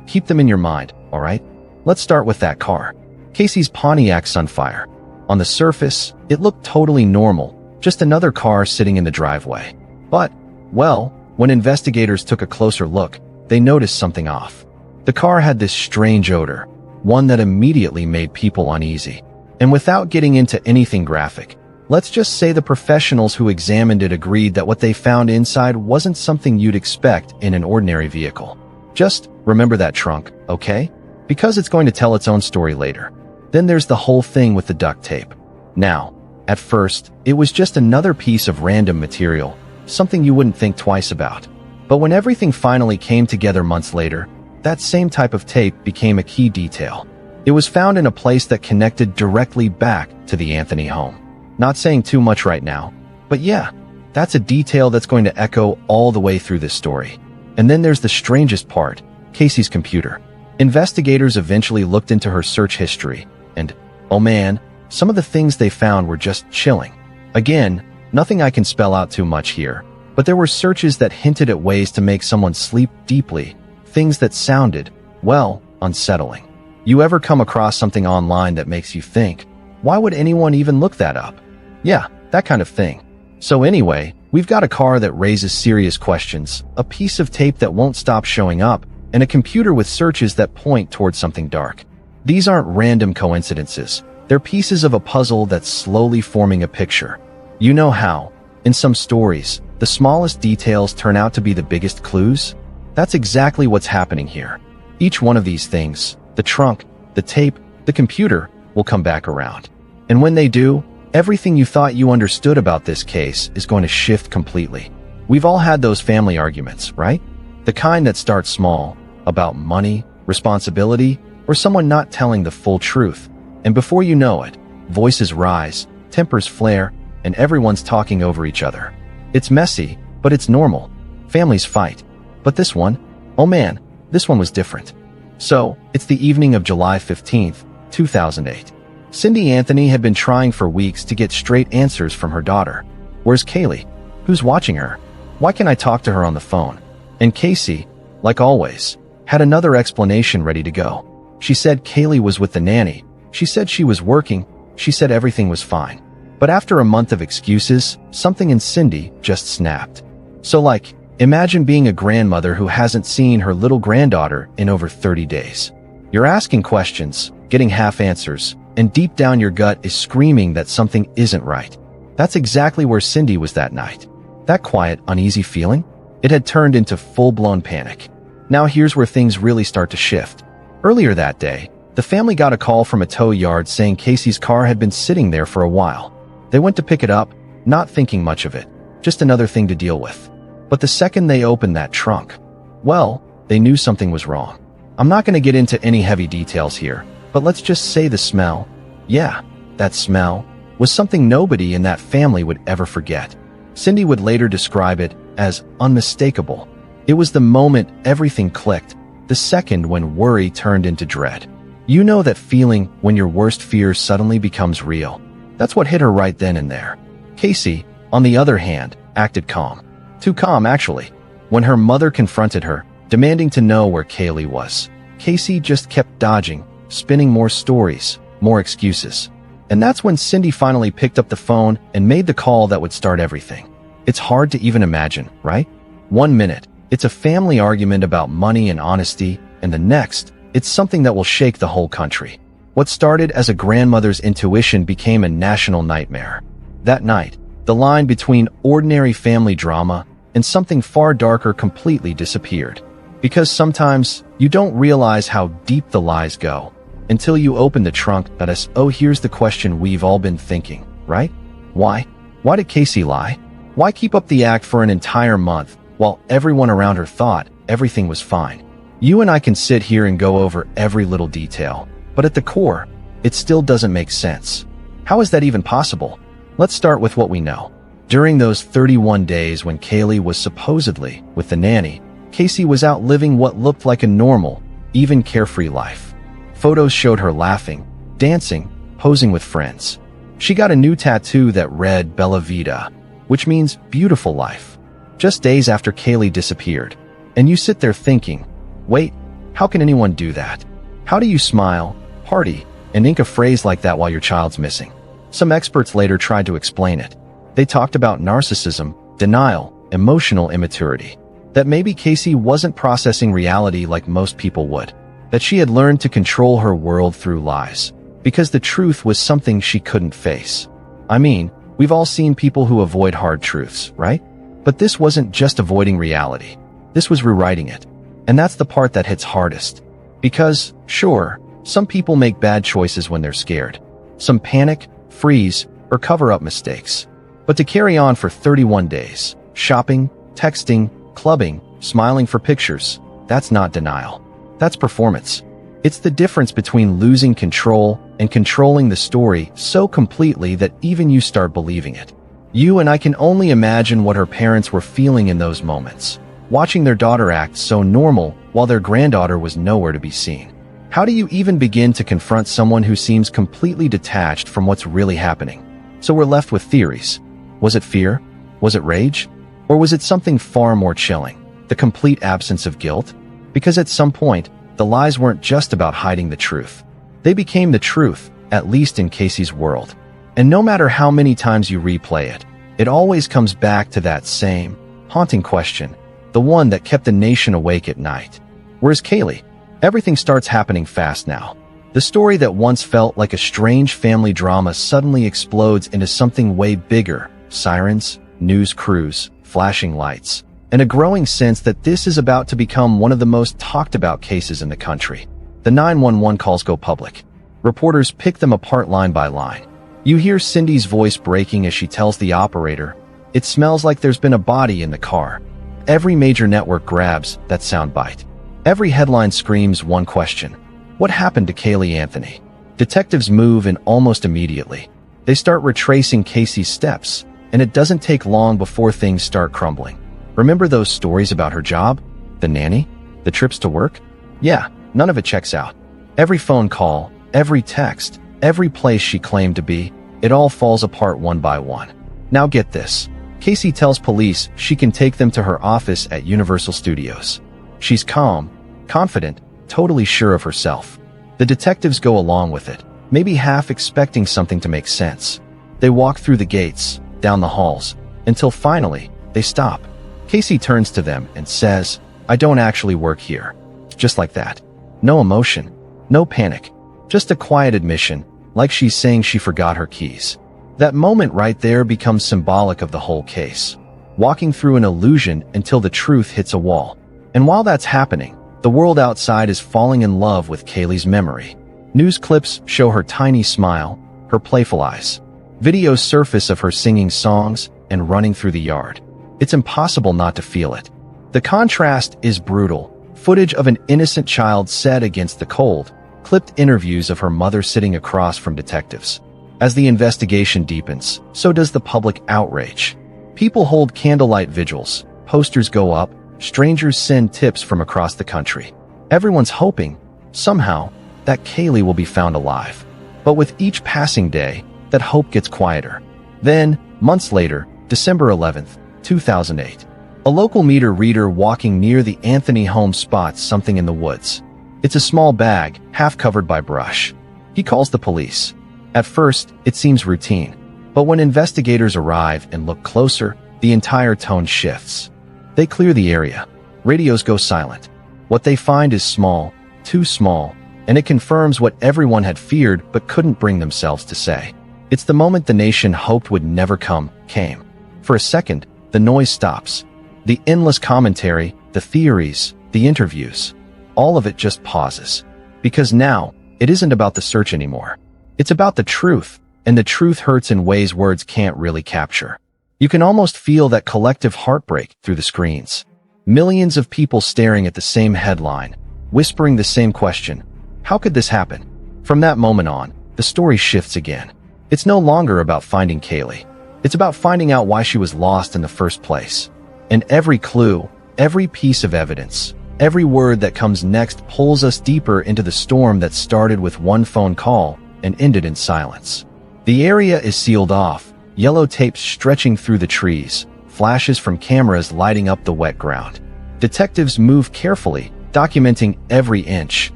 keep them in your mind, alright? Let's start with that car. Casey's Pontiac Sunfire. On the surface, it looked totally normal, just another car sitting in the driveway. But, well, when investigators took a closer look, they noticed something off. The car had this strange odor, one that immediately made people uneasy. And without getting into anything graphic, let's just say the professionals who examined it agreed that what they found inside wasn't something you'd expect in an ordinary vehicle. Just remember that trunk, okay? Because it's going to tell its own story later. Then there's the whole thing with the duct tape. Now, at first, it was just another piece of random material, something you wouldn't think twice about. But when everything finally came together months later, that same type of tape became a key detail. It was found in a place that connected directly back to the Anthony home. Not saying too much right now, but yeah, that's a detail that's going to echo all the way through this story. And then there's the strangest part, Casey's computer. Investigators eventually looked into her search history, And, oh man, some of the things they found were just chilling. Again, nothing I can spell out too much here, but there were searches that hinted at ways to make someone sleep deeply, things that sounded, well, unsettling. You ever come across something online that makes you think, why would anyone even look that up? Yeah, that kind of thing. So anyway, we've got a car that raises serious questions, a piece of tape that won't stop showing up, and a computer with searches that point towards something dark. These aren't random coincidences. They're pieces of a puzzle that's slowly forming a picture. You know how, in some stories, the smallest details turn out to be the biggest clues? That's exactly what's happening here. Each one of these things, the trunk, the tape, the computer, will come back around. And when they do, everything you thought you understood about this case is going to shift completely. We've all had those family arguments, right? The kind that start small, about money, responsibility, or someone not telling the full truth. And before you know it, voices rise, tempers flare, and everyone's talking over each other. It's messy, but it's normal. Families fight. But this one, oh man, this one was different. So, it's the evening of July 15th, 2008. Cindy Anthony had been trying for weeks to get straight answers from her daughter. Where's Kaylee? Who's watching her? Why can't I talk to her on the phone? And Casey, like always, had another explanation ready to go. She said Kaylee was with the nanny. She said she was working. She said everything was fine. But after a month of excuses, something in Cindy just snapped. So like, imagine being a grandmother who hasn't seen her little granddaughter in over 30 days. You're asking questions, getting half answers, and deep down your gut is screaming that something isn't right. That's exactly where Cindy was that night. That quiet, uneasy feeling? It had turned into full-blown panic. Now here's where things really start to shift. Earlier that day, the family got a call from a tow yard saying Casey's car had been sitting there for a while. They went to pick it up, not thinking much of it, just another thing to deal with. But the second they opened that trunk, well, they knew something was wrong. I'm not going to get into any heavy details here, but let's just say the smell, yeah, that smell, was something nobody in that family would ever forget. Cindy would later describe it as unmistakable. It was the moment everything clicked, the second when worry turned into dread. You know that feeling when your worst fear suddenly becomes real. That's what hit her right then and there. Casey, on the other hand, acted calm. Too calm, actually. When her mother confronted her, demanding to know where Kaylee was, Casey just kept dodging, spinning more stories, more excuses. And that's when Cindy finally picked up the phone and made the call that would start everything. It's hard to even imagine, right? 1 minute, it's a family argument about money and honesty, and the next, it's something that will shake the whole country. What started as a grandmother's intuition became a national nightmare. That night, the line between ordinary family drama and something far darker completely disappeared. Because sometimes, you don't realize how deep the lies go until you open the trunk that is, oh, here's the question we've all been thinking, right? Why? Why did Casey lie? Why keep up the act for an entire month while everyone around her thought everything was fine? You and I can sit here and go over every little detail, but at the core, it still doesn't make sense. How is that even possible? Let's start with what we know. During those 31 days when Kaylee was supposedly with the nanny, Casey was out living what looked like a normal, even carefree life. Photos showed her laughing, dancing, posing with friends. She got a new tattoo that read Bella Vita, which means beautiful life, just days after Kaylee disappeared. And you sit there thinking, wait, how can anyone do that? How do you smile, party, and ink a phrase like that while your child's missing? Some experts later tried to explain it. They talked about narcissism, denial, emotional immaturity. That maybe Casey wasn't processing reality like most people would. That she had learned to control her world through lies. Because the truth was something she couldn't face. I mean, we've all seen people who avoid hard truths, right? But this wasn't just avoiding reality. This was rewriting it. And that's the part that hits hardest. Because, sure, some people make bad choices when they're scared. Some panic, freeze, or cover up mistakes. But to carry on for 31 days, shopping, texting, clubbing, smiling for pictures, that's not denial. That's performance. It's the difference between losing control and controlling the story so completely that even you start believing it. You and I can only imagine what her parents were feeling in those moments, watching their daughter act so normal while their granddaughter was nowhere to be seen. How do you even begin to confront someone who seems completely detached from what's really happening? So we're left with theories. Was it fear? Was it rage? Or was it something far more chilling? The complete absence of guilt? Because at some point, the lies weren't just about hiding the truth. They became the truth, at least in Casey's world. And no matter how many times you replay it, it always comes back to that same, haunting question, the one that kept the nation awake at night. Where's Kaylee? Everything starts happening fast now. The story that once felt like a strange family drama suddenly explodes into something way bigger. Sirens, news crews, flashing lights, and a growing sense that this is about to become one of the most talked about cases in the country. The 911 calls go public. Reporters pick them apart line by line. You hear Cindy's voice breaking as she tells the operator, "It smells like there's been a body in the car." Every major network grabs that soundbite. Every headline screams one question: what happened to Kaylee Anthony? Detectives move in almost immediately. They start retracing Casey's steps, and it doesn't take long before things start crumbling. Remember those stories about her job? The nanny? The trips to work? Yeah, none of it checks out. Every phone call, every text, every place she claimed to be, it all falls apart one by one. Now get this. Casey tells police she can take them to her office at Universal Studios. She's calm, confident, totally sure of herself. The detectives go along with it, maybe half expecting something to make sense. They walk through the gates, down the halls, until finally, they stop. Casey turns to them and says, "I don't actually work here." Just like that. No emotion, no panic, just a quiet admission, like she's saying she forgot her keys. That moment right there becomes symbolic of the whole case. Walking through an illusion until the truth hits a wall. And while that's happening, the world outside is falling in love with Kaylee's memory. News clips show her tiny smile, her playful eyes. Videos surface of her singing songs and running through the yard. It's impossible not to feel it. The contrast is brutal. Footage of an innocent child set against the cold, clipped interviews of her mother sitting across from detectives. As the investigation deepens, so does the public outrage. People hold candlelight vigils, posters go up, strangers send tips from across the country. Everyone's hoping, somehow, that Kaylee will be found alive. But with each passing day, that hope gets quieter. Then, months later, December 11th, 2008, a local meter reader walking near the Anthony home spots something in the woods. It's a small bag, half covered by brush. He calls the police. At first, it seems routine. But when investigators arrive and look closer, the entire tone shifts. They clear the area. Radios go silent. What they find is small, too small, and it confirms what everyone had feared but couldn't bring themselves to say. It's the moment the nation hoped would never come, came. For a second, the noise stops. The endless commentary, the theories, the interviews, all of it just pauses. Because now, it isn't about the search anymore. It's about the truth, and the truth hurts in ways words can't really capture. You can almost feel that collective heartbreak through the screens. Millions of people staring at the same headline, whispering the same question. How could this happen? From that moment on, the story shifts again. It's no longer about finding Kaylee. It's about finding out why she was lost in the first place. And every clue, every piece of evidence, every word that comes next pulls us deeper into the storm that started with one phone call and ended in silence. The area is sealed off, yellow tape stretching through the trees, flashes from cameras lighting up the wet ground. Detectives move carefully, documenting every inch,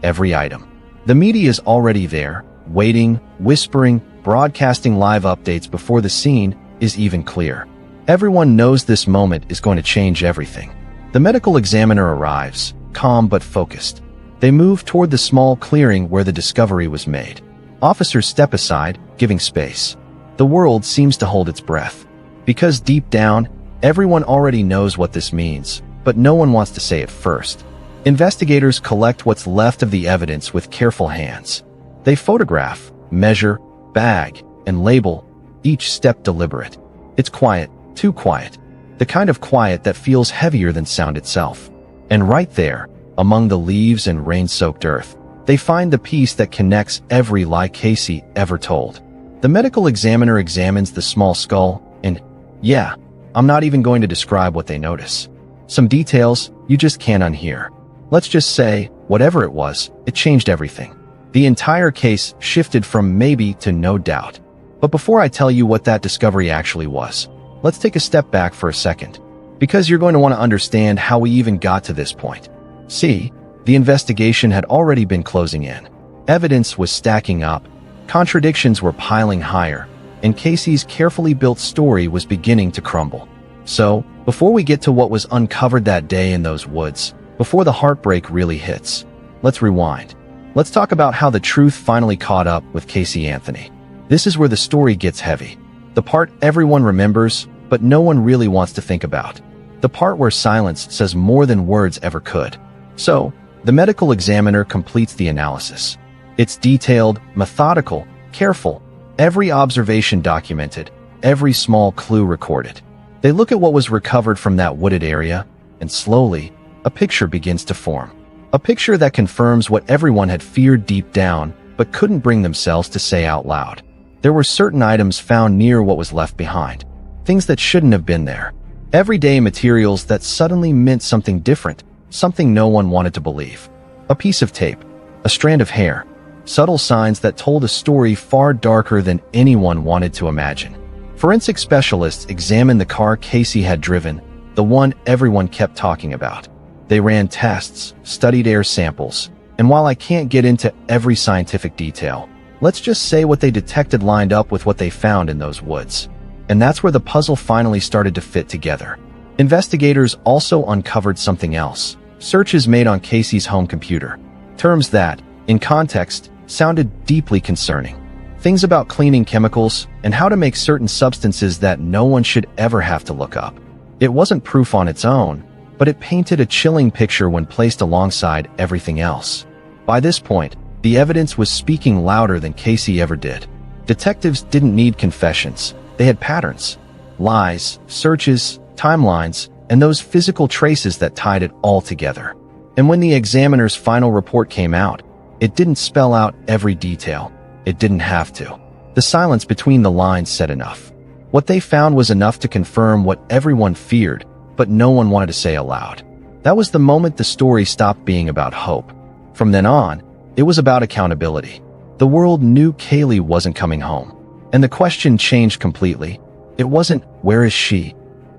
every item. The media is already there, waiting, whispering, broadcasting live updates before the scene is even clear. Everyone knows this moment is going to change everything. The medical examiner arrives, calm but focused. They move toward the small clearing where the discovery was made. Officers step aside, giving space. The world seems to hold its breath. Because deep down, everyone already knows what this means, but no one wants to say it first. Investigators collect what's left of the evidence with careful hands. They photograph, measure, bag, and label, each step deliberate. It's quiet, too quiet. The kind of quiet that feels heavier than sound itself. And right there, among the leaves and rain-soaked earth, they find the piece that connects every lie Casey ever told. The medical examiner examines the small skull, and yeah, I'm not even going to describe what they notice. Some details you just can't unhear. Let's just say, whatever it was, it changed everything. The entire case shifted from maybe to no doubt. But before I tell you what that discovery actually was, let's take a step back for a second, because you're going to want to understand how we even got to this point. See, the investigation had already been closing in. Evidence was stacking up, contradictions were piling higher, and Casey's carefully built story was beginning to crumble. So, before we get to what was uncovered that day in those woods, before the heartbreak really hits, let's rewind. Let's talk about how the truth finally caught up with Casey Anthony. This is where the story gets heavy. The part everyone remembers, but no one really wants to think about. The part where silence says more than words ever could. So, the medical examiner completes the analysis. It's detailed, methodical, careful, every observation documented, every small clue recorded. They look at what was recovered from that wooded area, and slowly, a picture begins to form. A picture that confirms what everyone had feared deep down, but couldn't bring themselves to say out loud. There were certain items found near what was left behind. Things that shouldn't have been there. Everyday materials that suddenly meant something different, something no one wanted to believe. A piece of tape, a strand of hair, subtle signs that told a story far darker than anyone wanted to imagine. Forensic specialists examined the car Casey had driven, the one everyone kept talking about. They ran tests, studied air samples, and while I can't get into every scientific detail, let's just say what they detected lined up with what they found in those woods. And that's where the puzzle finally started to fit together. Investigators also uncovered something else. Searches made on Casey's home computer. Terms that, in context, sounded deeply concerning. Things about cleaning chemicals and how to make certain substances that no one should ever have to look up. It wasn't proof on its own, but it painted a chilling picture when placed alongside everything else. By this point, the evidence was speaking louder than Casey ever did. Detectives didn't need confessions. They had patterns, lies, searches, timelines, and those physical traces that tied it all together. And when the examiner's final report came out, it didn't spell out every detail. It didn't have to. The silence between the lines said enough. What they found was enough to confirm what everyone feared, but no one wanted to say aloud. That was the moment the story stopped being about hope. From then on, it was about accountability. The world knew Kaylee wasn't coming home. And the question changed completely. It wasn't, "Where is she?"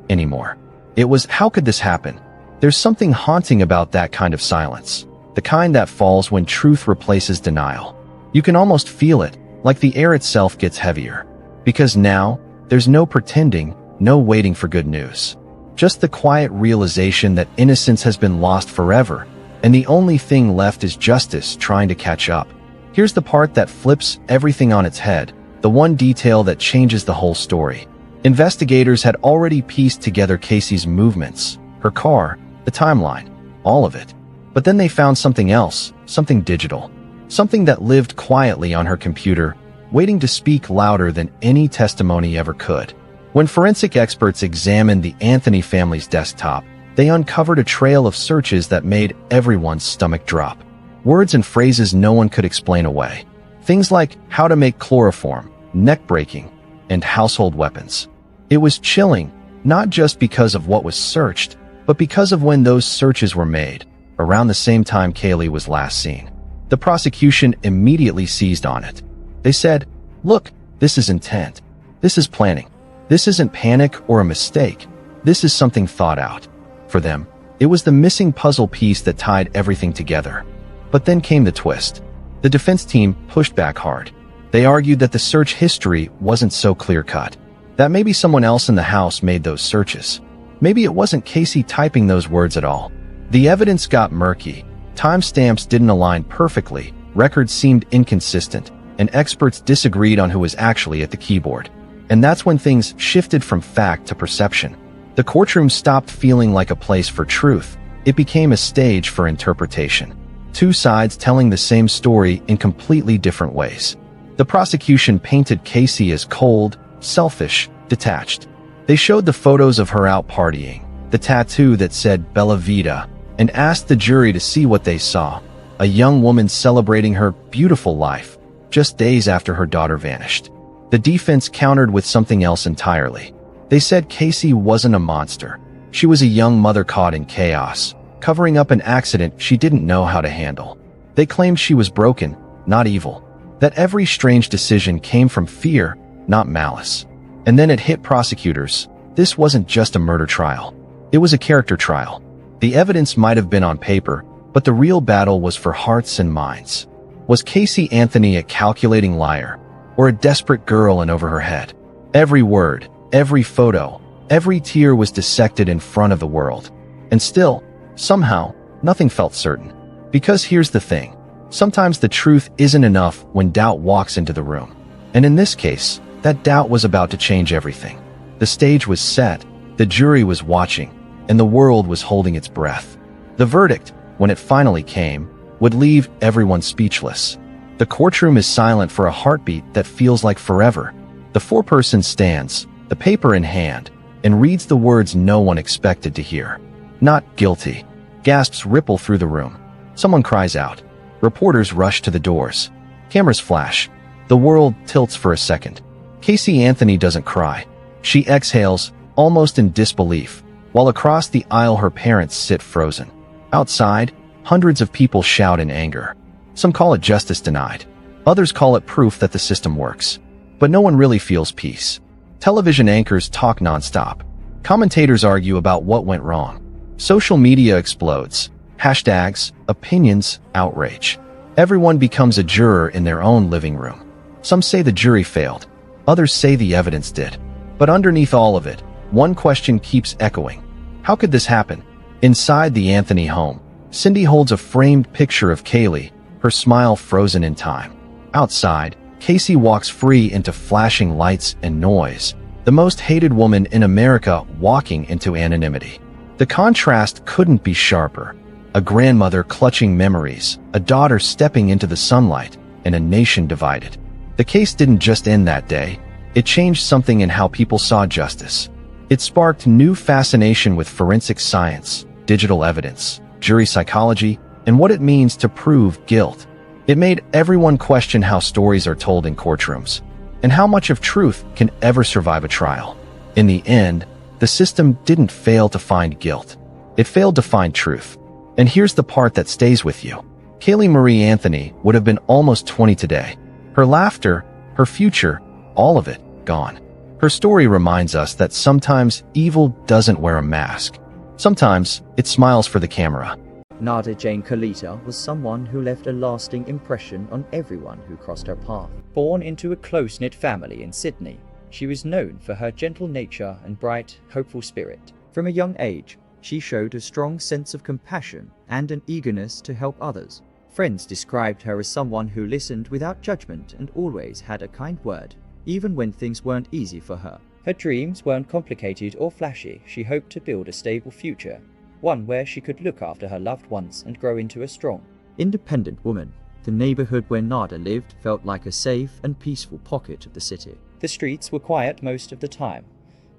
anymore. It was, "How could this happen?" There's something haunting about that kind of silence. The kind that falls when truth replaces denial. You can almost feel it, like the air itself gets heavier. Because now, there's no pretending, no waiting for good news. Just the quiet realization that innocence has been lost forever, and the only thing left is justice trying to catch up. Here's the part that flips everything on its head, the one detail that changes the whole story. Investigators had already pieced together Casey's movements, her car, the timeline, all of it. But then they found something else, something digital. Something that lived quietly on her computer, waiting to speak louder than any testimony ever could. When forensic experts examined the Anthony family's desktop, they uncovered a trail of searches that made everyone's stomach drop. Words and phrases no one could explain away. Things like how to make chloroform, neck-breaking, and household weapons. It was chilling, not just because of what was searched, but because of when those searches were made, around the same time Kaylee was last seen. The prosecution immediately seized on it. They said, "Look, this is intent. This is planning. This isn't panic or a mistake. This is something thought out." For them, it was the missing puzzle piece that tied everything together. But then came the twist. The defense team pushed back hard. They argued that the search history wasn't so clear-cut. That maybe someone else in the house made those searches. Maybe it wasn't Casey typing those words at all. The evidence got murky. Timestamps didn't align perfectly, records seemed inconsistent, and experts disagreed on who was actually at the keyboard. And that's when things shifted from fact to perception. The courtroom stopped feeling like a place for truth. It became a stage for interpretation. Two sides telling the same story in completely different ways. The prosecution painted Casey as cold, selfish, detached. They showed the photos of her out partying, the tattoo that said Bella Vita, and asked the jury to see what they saw. A young woman celebrating her beautiful life, just days after her daughter vanished. The defense countered with something else entirely. They said Casey wasn't a monster. She was a young mother caught in chaos. covering up an accident she didn't know how to handle. They claimed she was broken, not evil, that every strange decision came from fear, not malice. And then it hit prosecutors. This wasn't just a murder trial. It was a character trial. The evidence might have been on paper, but the real battle was for hearts and minds. Was Casey Anthony a calculating liar, or a desperate girl in over her head? Every word, every photo, every tear was dissected in front of the world. And still, somehow, nothing felt certain. Because here's the thing. Sometimes the truth isn't enough when doubt walks into the room. And in this case, that doubt was about to change everything. The stage was set, the jury was watching, and the world was holding its breath. The verdict, when it finally came, would leave everyone speechless. The courtroom is silent for a heartbeat that feels like forever. The foreperson stands, the paper in hand, and reads the words no one expected to hear. Not guilty. Gasps ripple through the room. Someone cries out. Reporters rush to the doors. Cameras flash. The world tilts for a second. Casey Anthony doesn't cry. She exhales, almost in disbelief, while across the aisle her parents sit frozen. Outside, hundreds of people shout in anger. Some call it justice denied. Others call it proof that the system works. But no one really feels peace. Television anchors talk nonstop. Commentators argue about what went wrong. Social media explodes. Hashtags, opinions, outrage. Everyone becomes a juror in their own living room. Some say the jury failed. Others say the evidence did. But underneath all of it, one question keeps echoing. How could this happen? Inside the Anthony home, Cindy holds a framed picture of Kaylee, her smile frozen in time. Outside, Casey walks free into flashing lights and noise, the most hated woman in America walking into anonymity. The contrast couldn't be sharper. A grandmother clutching memories, a daughter stepping into the sunlight, and a nation divided. The case didn't just end that day. It changed something in how people saw justice. It sparked new fascination with forensic science, digital evidence, jury psychology, and what it means to prove guilt. It made everyone question how stories are told in courtrooms, and how much of truth can ever survive a trial. In the end, the system didn't fail to find guilt. It failed to find truth. And here's the part that stays with you. Kaylee Marie Anthony would have been almost 20 today. Her laughter, her future, all of it, gone. Her story reminds us that sometimes evil doesn't wear a mask. Sometimes it smiles for the camera. Nada Jane Kalita was someone who left a lasting impression on everyone who crossed her path. Born into a close-knit family in Sydney, she was known for her gentle nature and bright, hopeful spirit. From a young age, she showed a strong sense of compassion and an eagerness to help others. Friends described her as someone who listened without judgment and always had a kind word, even when things weren't easy for her. Her dreams weren't complicated or flashy. She hoped to build a stable future, one where she could look after her loved ones and grow into a strong, independent woman. The neighborhood where Nada lived felt like a safe and peaceful pocket of the city. The streets were quiet most of the time,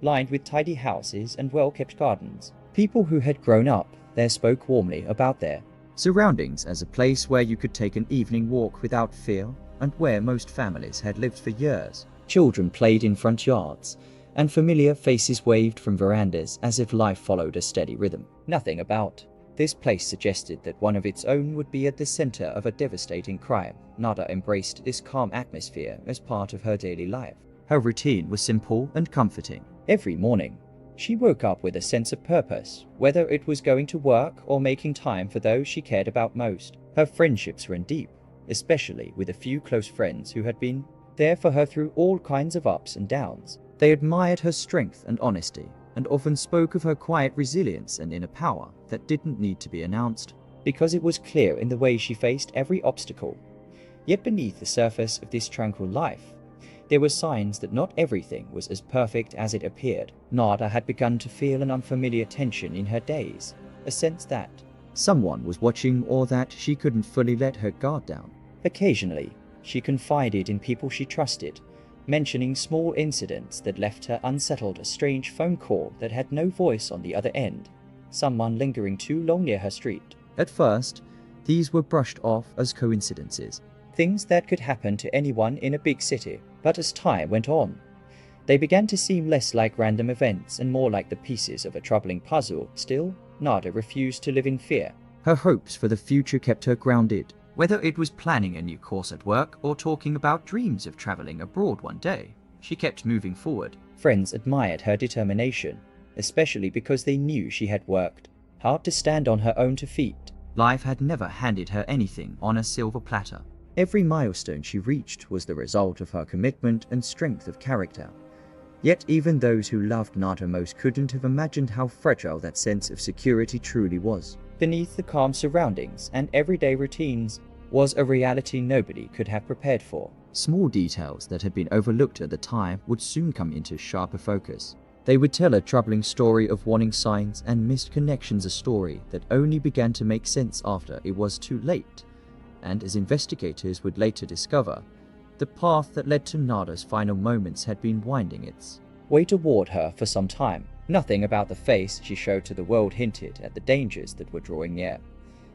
lined with tidy houses and well-kept gardens. People who had grown up there spoke warmly about their surroundings as a place where you could take an evening walk without fear, and where most families had lived for years. Children played in front yards, and familiar faces waved from verandas as if life followed a steady rhythm. Nothing about this place suggested that one of its own would be at the center of a devastating crime. Nada embraced this calm atmosphere as part of her daily life. Her routine was simple and comforting. Every morning, she woke up with a sense of purpose, whether it was going to work or making time for those she cared about most. Her friendships ran deep, especially with a few close friends who had been there for her through all kinds of ups and downs. They admired her strength and honesty, and often spoke of her quiet resilience and inner power that didn't need to be announced, because it was clear in the way she faced every obstacle. Yet beneath the surface of this tranquil life, there were signs that not everything was as perfect as it appeared. Nada had begun to feel an unfamiliar tension in her days, a sense that someone was watching or that she couldn't fully let her guard down. Occasionally, she confided in people she trusted, mentioning small incidents that left her unsettled, a strange phone call that had no voice on the other end, someone lingering too long near her street. At first, these were brushed off as coincidences, things that could happen to anyone in a big city. But as time went on, they began to seem less like random events and more like the pieces of a troubling puzzle. Still, Nada refused to live in fear. Her hopes for the future kept her grounded. Whether it was planning a new course at work or talking about dreams of traveling abroad one day, she kept moving forward. Friends admired her determination, especially because they knew she had worked hard to stand on her own 2 feet. Life had never handed her anything on a silver platter. Every milestone she reached was the result of her commitment and strength of character. Yet even those who loved Nada most couldn't have imagined how fragile that sense of security truly was. Beneath the calm surroundings and everyday routines was a reality nobody could have prepared for. Small details that had been overlooked at the time would soon come into sharper focus. They would tell a troubling story of warning signs and missed connections, a story that only began to make sense after it was too late. And as investigators would later discover, the path that led to Nada's final moments had been winding its way toward her for some time. Nothing about the face she showed to the world hinted at the dangers that were drawing near,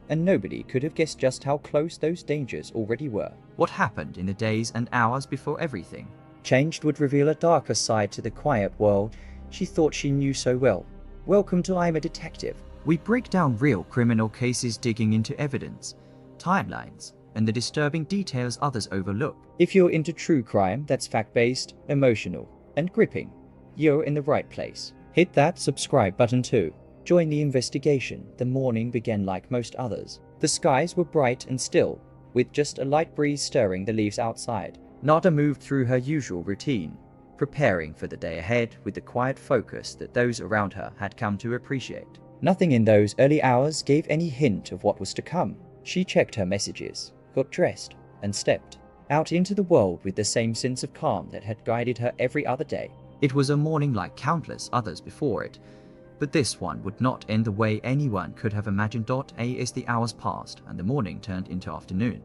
and nobody could have guessed just how close those dangers already were. What happened in the days and hours before everything changed would reveal a darker side to the quiet world she thought she knew so well. Welcome to I'm a Detective. We break down real criminal cases, digging into evidence, timelines, and the disturbing details others overlook. If you're into true crime that's fact-based, emotional, and gripping, you're in the right place. Hit that subscribe button too. Join the investigation. The morning began like most others. The skies were bright and still, with just a light breeze stirring the leaves outside. Nada moved through her usual routine, preparing for the day ahead with the quiet focus that those around her had come to appreciate. Nothing in those early hours gave any hint of what was to come. She checked her messages, got dressed, and stepped out into the world with the same sense of calm that had guided her every other day. It was a morning like countless others before it, but this one would not end the way anyone could have imagined. As the hours passed and the morning turned into afternoon,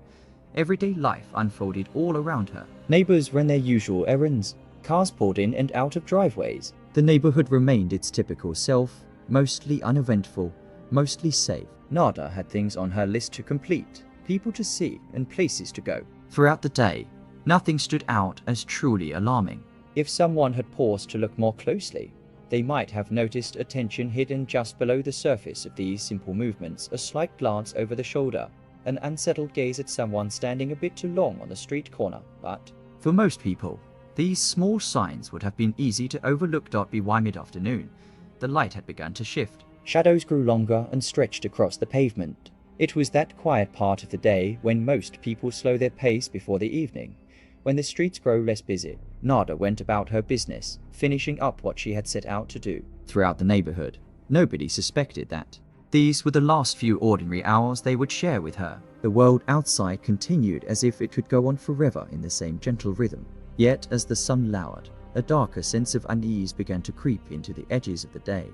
everyday life unfolded all around her. Neighbors ran their usual errands. Cars poured in and out of driveways. The neighborhood remained its typical self, mostly uneventful, mostly safe. Nada had things on her list to complete, people to see, and places to go. Throughout the day, nothing stood out as truly alarming. If someone had paused to look more closely, they might have noticed a tension hidden just below the surface of these simple movements: a slight glance over the shoulder, an unsettled gaze at someone standing a bit too long on the street corner. But for most people, these small signs would have been easy to overlook. By mid-afternoon, the light had begun to shift. Shadows grew longer and stretched across the pavement. It was that quiet part of the day when most people slow their pace before the evening, when the streets grow less busy. Nada went about her business, finishing up what she had set out to do. Throughout the neighborhood, nobody suspected that these were the last few ordinary hours they would share with her. The world outside continued as if it could go on forever in the same gentle rhythm. Yet as the sun lowered, a darker sense of unease began to creep into the edges of the day.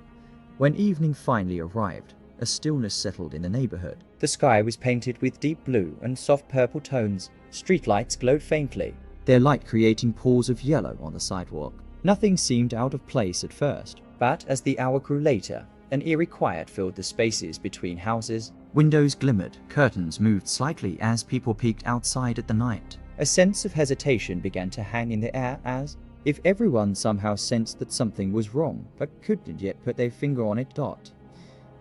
When evening finally arrived, a stillness settled in the neighborhood. The sky was painted with deep blue and soft purple tones. Streetlights glowed faintly, their light creating pools of yellow on the sidewalk. Nothing seemed out of place at first, but as the hour grew later, an eerie quiet filled the spaces between houses. Windows glimmered, curtains moved slightly as people peeked outside at the night. A sense of hesitation began to hang in the air, as if everyone somehow sensed that something was wrong, but couldn't yet put their finger on it.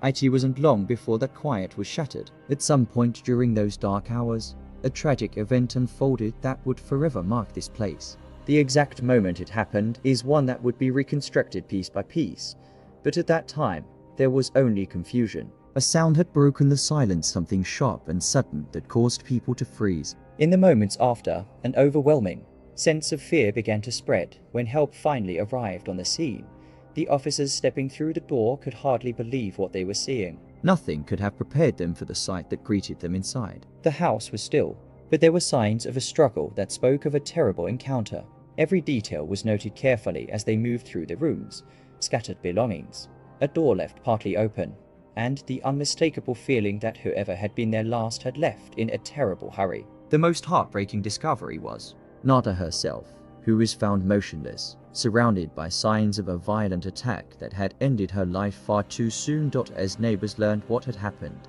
It wasn't long before that quiet was shattered. At some point during those dark hours, a tragic event unfolded that would forever mark this place. The exact moment it happened is one that would be reconstructed piece by piece, but at that time, there was only confusion. A sound had broken the silence, something sharp and sudden that caused people to freeze. In the moments after, an overwhelming sense of fear began to spread. When help finally arrived on the scene, the officers stepping through the door could hardly believe what they were seeing. Nothing could have prepared them for the sight that greeted them inside. The house was still, but there were signs of a struggle that spoke of a terrible encounter. Every detail was noted carefully as they moved through the rooms: scattered belongings, a door left partly open, and the unmistakable feeling that whoever had been there last had left in a terrible hurry. The most heartbreaking discovery was Nada herself, who was found motionless, surrounded by signs of a violent attack that had ended her life far too soon. As neighbors learned what had happened,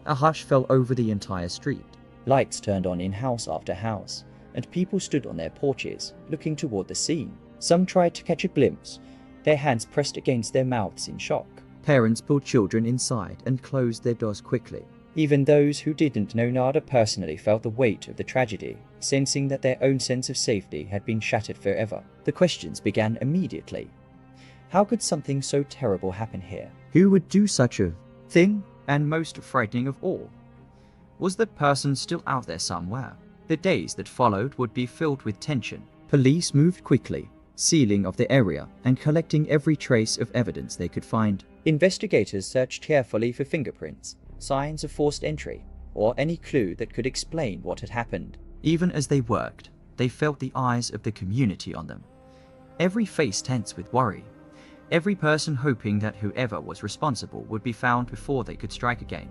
a hush fell over the entire street. Lights turned on in house after house, and people stood on their porches, looking toward the scene. Some tried to catch a glimpse, their hands pressed against their mouths in shock. Parents pulled children inside and closed their doors quickly. Even those who didn't know Nada personally felt the weight of the tragedy, sensing that their own sense of safety had been shattered forever. The questions began immediately. How could something so terrible happen here? Who would do such a thing? And most frightening of all, was that person still out there somewhere? The days that followed would be filled with tension. Police moved quickly, sealing off the area and collecting every trace of evidence they could find. Investigators searched carefully for fingerprints, signs of forced entry, or any clue that could explain what had happened. Even as they worked, they felt the eyes of the community on them. Every face tense with worry. Every person hoping that whoever was responsible would be found before they could strike again.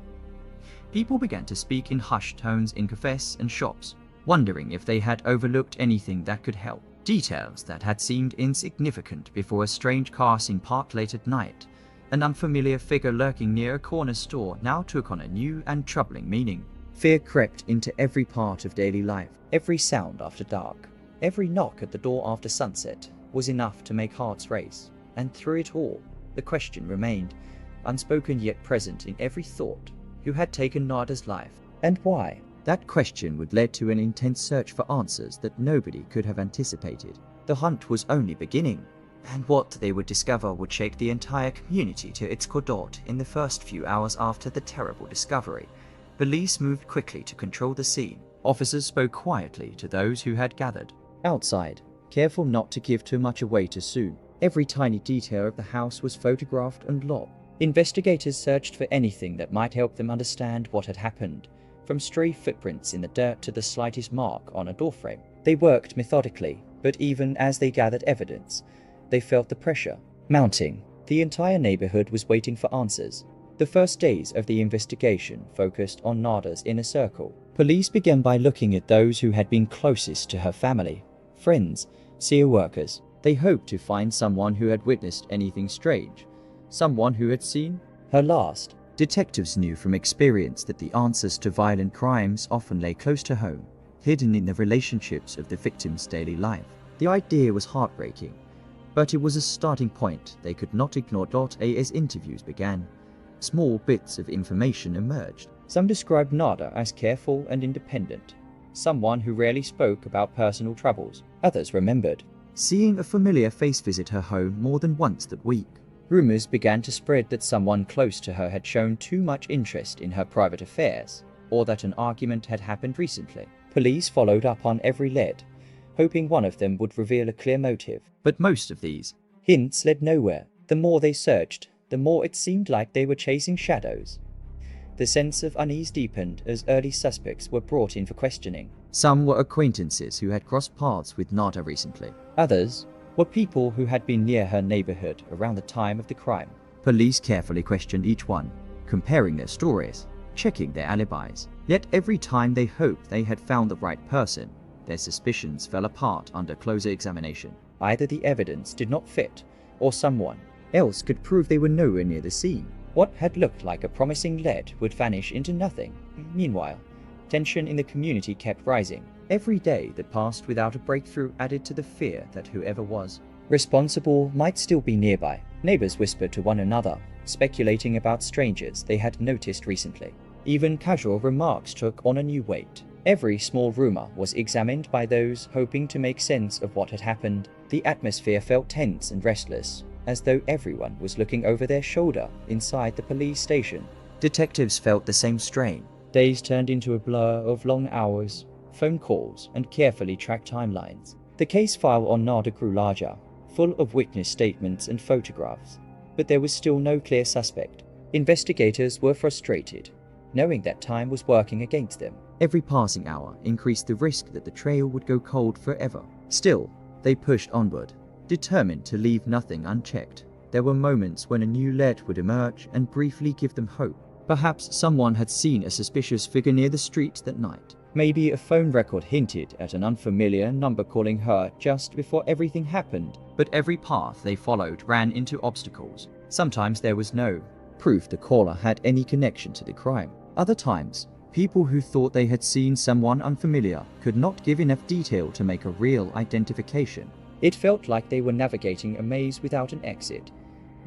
People began to speak in hushed tones in cafes and shops, wondering if they had overlooked anything that could help. Details that had seemed insignificant before a strange car seen parked late at night, an unfamiliar figure lurking near a corner store now took on a new and troubling meaning. Fear crept into every part of daily life. Every sound after dark, every knock at the door after sunset was enough to make hearts race. And through it all, the question remained, unspoken yet present in every thought: who had taken Nada's life, and why? That question would lead to an intense search for answers that nobody could have anticipated. The hunt was only beginning, and what they would discover would shake the entire community to its core. In the first few hours after the terrible discovery, police moved quickly to control the scene. Officers spoke quietly to those who had gathered outside, careful not to give too much away too soon. Every tiny detail of the house was photographed and logged. Investigators searched for anything that might help them understand what had happened, from stray footprints in the dirt to the slightest mark on a doorframe. They worked methodically, but even as they gathered evidence, they felt the pressure mounting. The entire neighborhood was waiting for answers. The first days of the investigation focused on Nada's inner circle. Police began by looking at those who had been closest to her family, friends, SEAL workers. They hoped to find someone who had witnessed anything strange, someone who had seen her last. Detectives knew from experience that the answers to violent crimes often lay close to home, hidden in the relationships of the victim's daily life. The idea was heartbreaking, but it was a starting point they could not ignore. As interviews began, small bits of information emerged. Some described Nada as careful and independent, someone who rarely spoke about personal troubles. Others remembered seeing a familiar face visit her home more than once that week. Rumors began to spread that someone close to her had shown too much interest in her private affairs, or that an argument had happened recently. Police followed up on every lead, hoping one of them would reveal a clear motive. But most of these hints led nowhere. The more they searched, the more it seemed like they were chasing shadows. The sense of unease deepened as early suspects were brought in for questioning. Some were acquaintances who had crossed paths with Nada recently. Others were people who had been near her neighborhood around the time of the crime. Police carefully questioned each one, comparing their stories, checking their alibis. Yet every time they hoped they had found the right person, their suspicions fell apart under closer examination. Either the evidence did not fit, or someone else could prove they were nowhere near the scene. What had looked like a promising lead would vanish into nothing. Meanwhile, tension in the community kept rising. Every day that passed without a breakthrough added to the fear that whoever was responsible might still be nearby. Neighbors whispered to one another, speculating about strangers they had noticed recently. Even casual remarks took on a new weight. Every small rumor was examined by those hoping to make sense of what had happened. The atmosphere felt tense and restless, as though everyone was looking over their shoulder inside the police station. Detectives felt the same strain. Days turned into a blur of long hours, phone calls, and carefully tracked timelines. The case file on Nada grew larger, full of witness statements and photographs, but there was still no clear suspect. Investigators were frustrated, knowing that time was working against them. Every passing hour increased the risk that the trail would go cold forever. Still, they pushed onward, determined to leave nothing unchecked. There were moments when a new lead would emerge and briefly give them hope. Perhaps someone had seen a suspicious figure near the street that night. Maybe a phone record hinted at an unfamiliar number calling her just before everything happened. But every path they followed ran into obstacles. Sometimes there was no proof the caller had any connection to the crime. Other times, people who thought they had seen someone unfamiliar could not give enough detail to make a real identification. It felt like they were navigating a maze without an exit,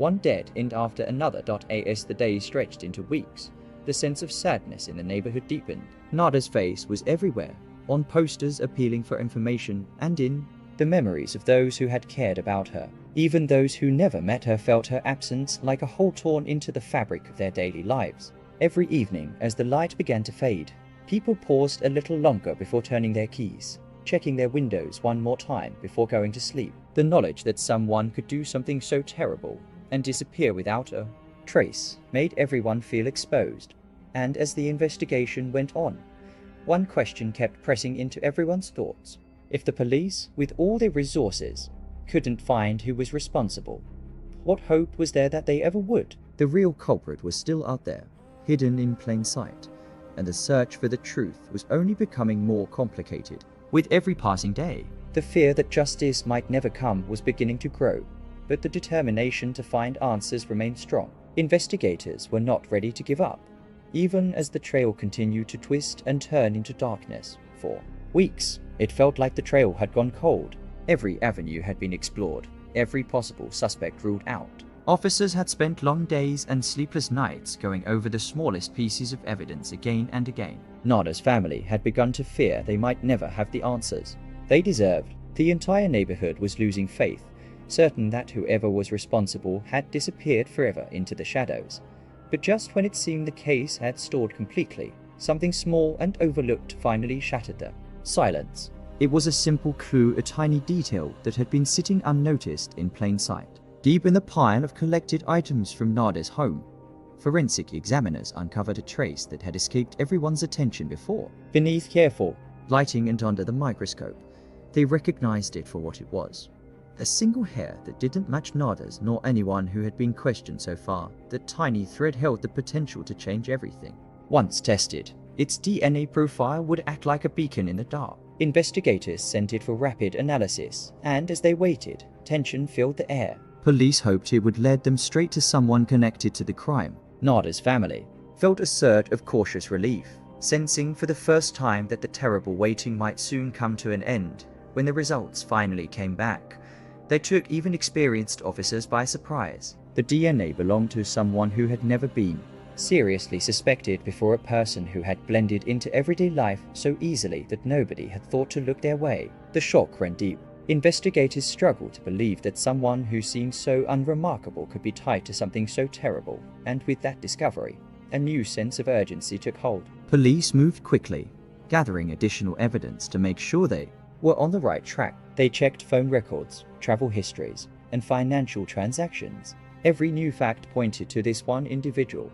one dead end after another. As the days stretched into weeks, the sense of sadness in the neighborhood deepened. Nada's face was everywhere, on posters appealing for information and in the memories of those who had cared about her. Even those who never met her felt her absence like a hole torn into the fabric of their daily lives. Every evening, as the light began to fade, people paused a little longer before turning their keys, checking their windows one more time before going to sleep. The knowledge that someone could do something so terrible and disappear without a trace made everyone feel exposed. And as the investigation went on, one question kept pressing into everyone's thoughts. If the police, with all their resources, couldn't find who was responsible, what hope was there that they ever would? The real culprit was still out there, hidden in plain sight, and the search for the truth was only becoming more complicated. With every passing day, the fear that justice might never come was beginning to grow, but the determination to find answers remained strong. Investigators were not ready to give up, even as the trail continued to twist and turn into darkness. For weeks, it felt like the trail had gone cold. Every avenue had been explored, every possible suspect ruled out. Officers had spent long days and sleepless nights going over the smallest pieces of evidence again and again. Nada's family had begun to fear they might never have the answers they deserved. The entire neighborhood was losing faith, certain that whoever was responsible had disappeared forever into the shadows. But just when it seemed the case had stalled completely, something small and overlooked finally shattered them. Silence. It was a simple clue, a tiny detail that had been sitting unnoticed in plain sight. Deep in the pile of collected items from Nada's home, forensic examiners uncovered a trace that had escaped everyone's attention before. Beneath careful lighting and under the microscope, they recognized it for what it was. A single hair that didn't match Nada's nor anyone who had been questioned so far. That tiny thread held the potential to change everything. Once tested, its DNA profile would act like a beacon in the dark. Investigators sent it for rapid analysis, and as they waited, tension filled the air. Police hoped it would lead them straight to someone connected to the crime. Nada's family felt a surge of cautious relief, sensing for the first time that the terrible waiting might soon come to an end. When the results finally came back, they took even experienced officers by surprise. The DNA belonged to someone who had never been seriously suspected before, a person who had blended into everyday life so easily that nobody had thought to look their way. The shock ran deep. Investigators struggled to believe that someone who seemed so unremarkable could be tied to something so terrible, and with that discovery, a new sense of urgency took hold. Police moved quickly, gathering additional evidence to make sure they were on the right track. They checked phone records, travel histories, and financial transactions. Every new fact pointed to this one individual,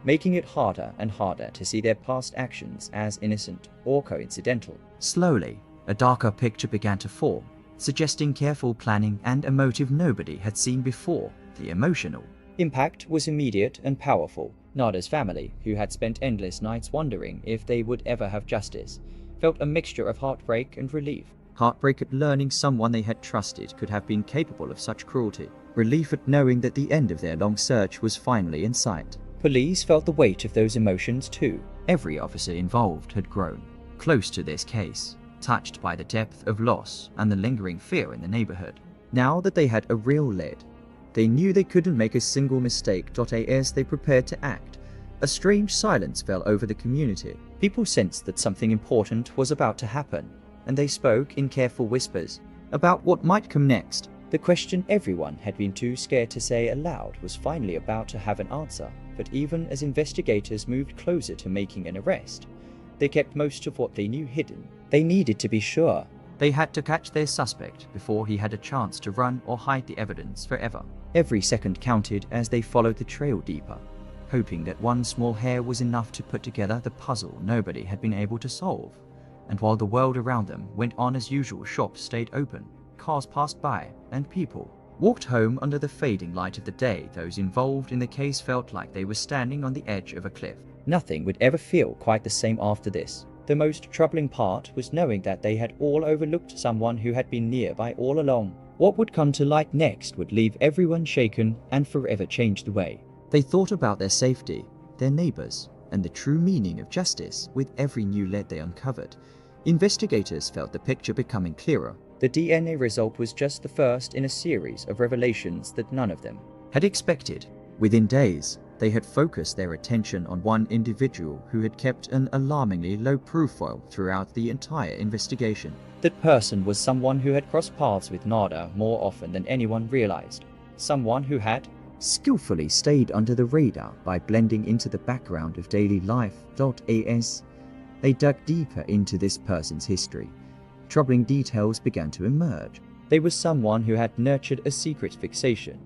making it harder and harder to see their past actions as innocent or coincidental. Slowly, a darker picture began to form, suggesting careful planning and a motive nobody had seen before. The emotional impact was immediate and powerful. Nada's family, who had spent endless nights wondering if they would ever have justice, felt a mixture of heartbreak and relief. Heartbreak at learning someone they had trusted could have been capable of such cruelty. Relief at knowing that the end of their long search was finally in sight. Police felt the weight of those emotions too. Every officer involved had grown close to this case, touched by the depth of loss and the lingering fear in the neighborhood. Now that they had a real lead, they knew they couldn't make a single mistake. As they prepared to act, a strange silence fell over the community. People sensed that something important was about to happen, and they spoke in careful whispers about what might come next. The question everyone had been too scared to say aloud was finally about to have an answer. But even as investigators moved closer to making an arrest, they kept most of what they knew hidden. They needed to be sure. They had to catch their suspect before he had a chance to run or hide the evidence forever. Every second counted as they followed the trail deeper, hoping that one small hair was enough to put together the puzzle nobody had been able to solve. And while the world around them went on as usual, shops stayed open, cars passed by, and people walked home under the fading light of the day. Those involved in the case felt like they were standing on the edge of a cliff. Nothing would ever feel quite the same after this. The most troubling part was knowing that they had all overlooked someone who had been nearby all along. What would come to light next would leave everyone shaken and forever change the way they thought about their safety, their neighbors, and the true meaning of justice. With every new lead they uncovered, investigators felt the picture becoming clearer. The DNA result was just the first in a series of revelations that none of them had expected. Within days, they had focused their attention on one individual who had kept an alarmingly low profile throughout the entire investigation. That person was someone who had crossed paths with Nada more often than anyone realized. Someone who had skillfully stayed under the radar by blending into the background of daily life. As they dug deeper into this person's history, troubling details began to emerge. They were someone who had nurtured a secret fixation,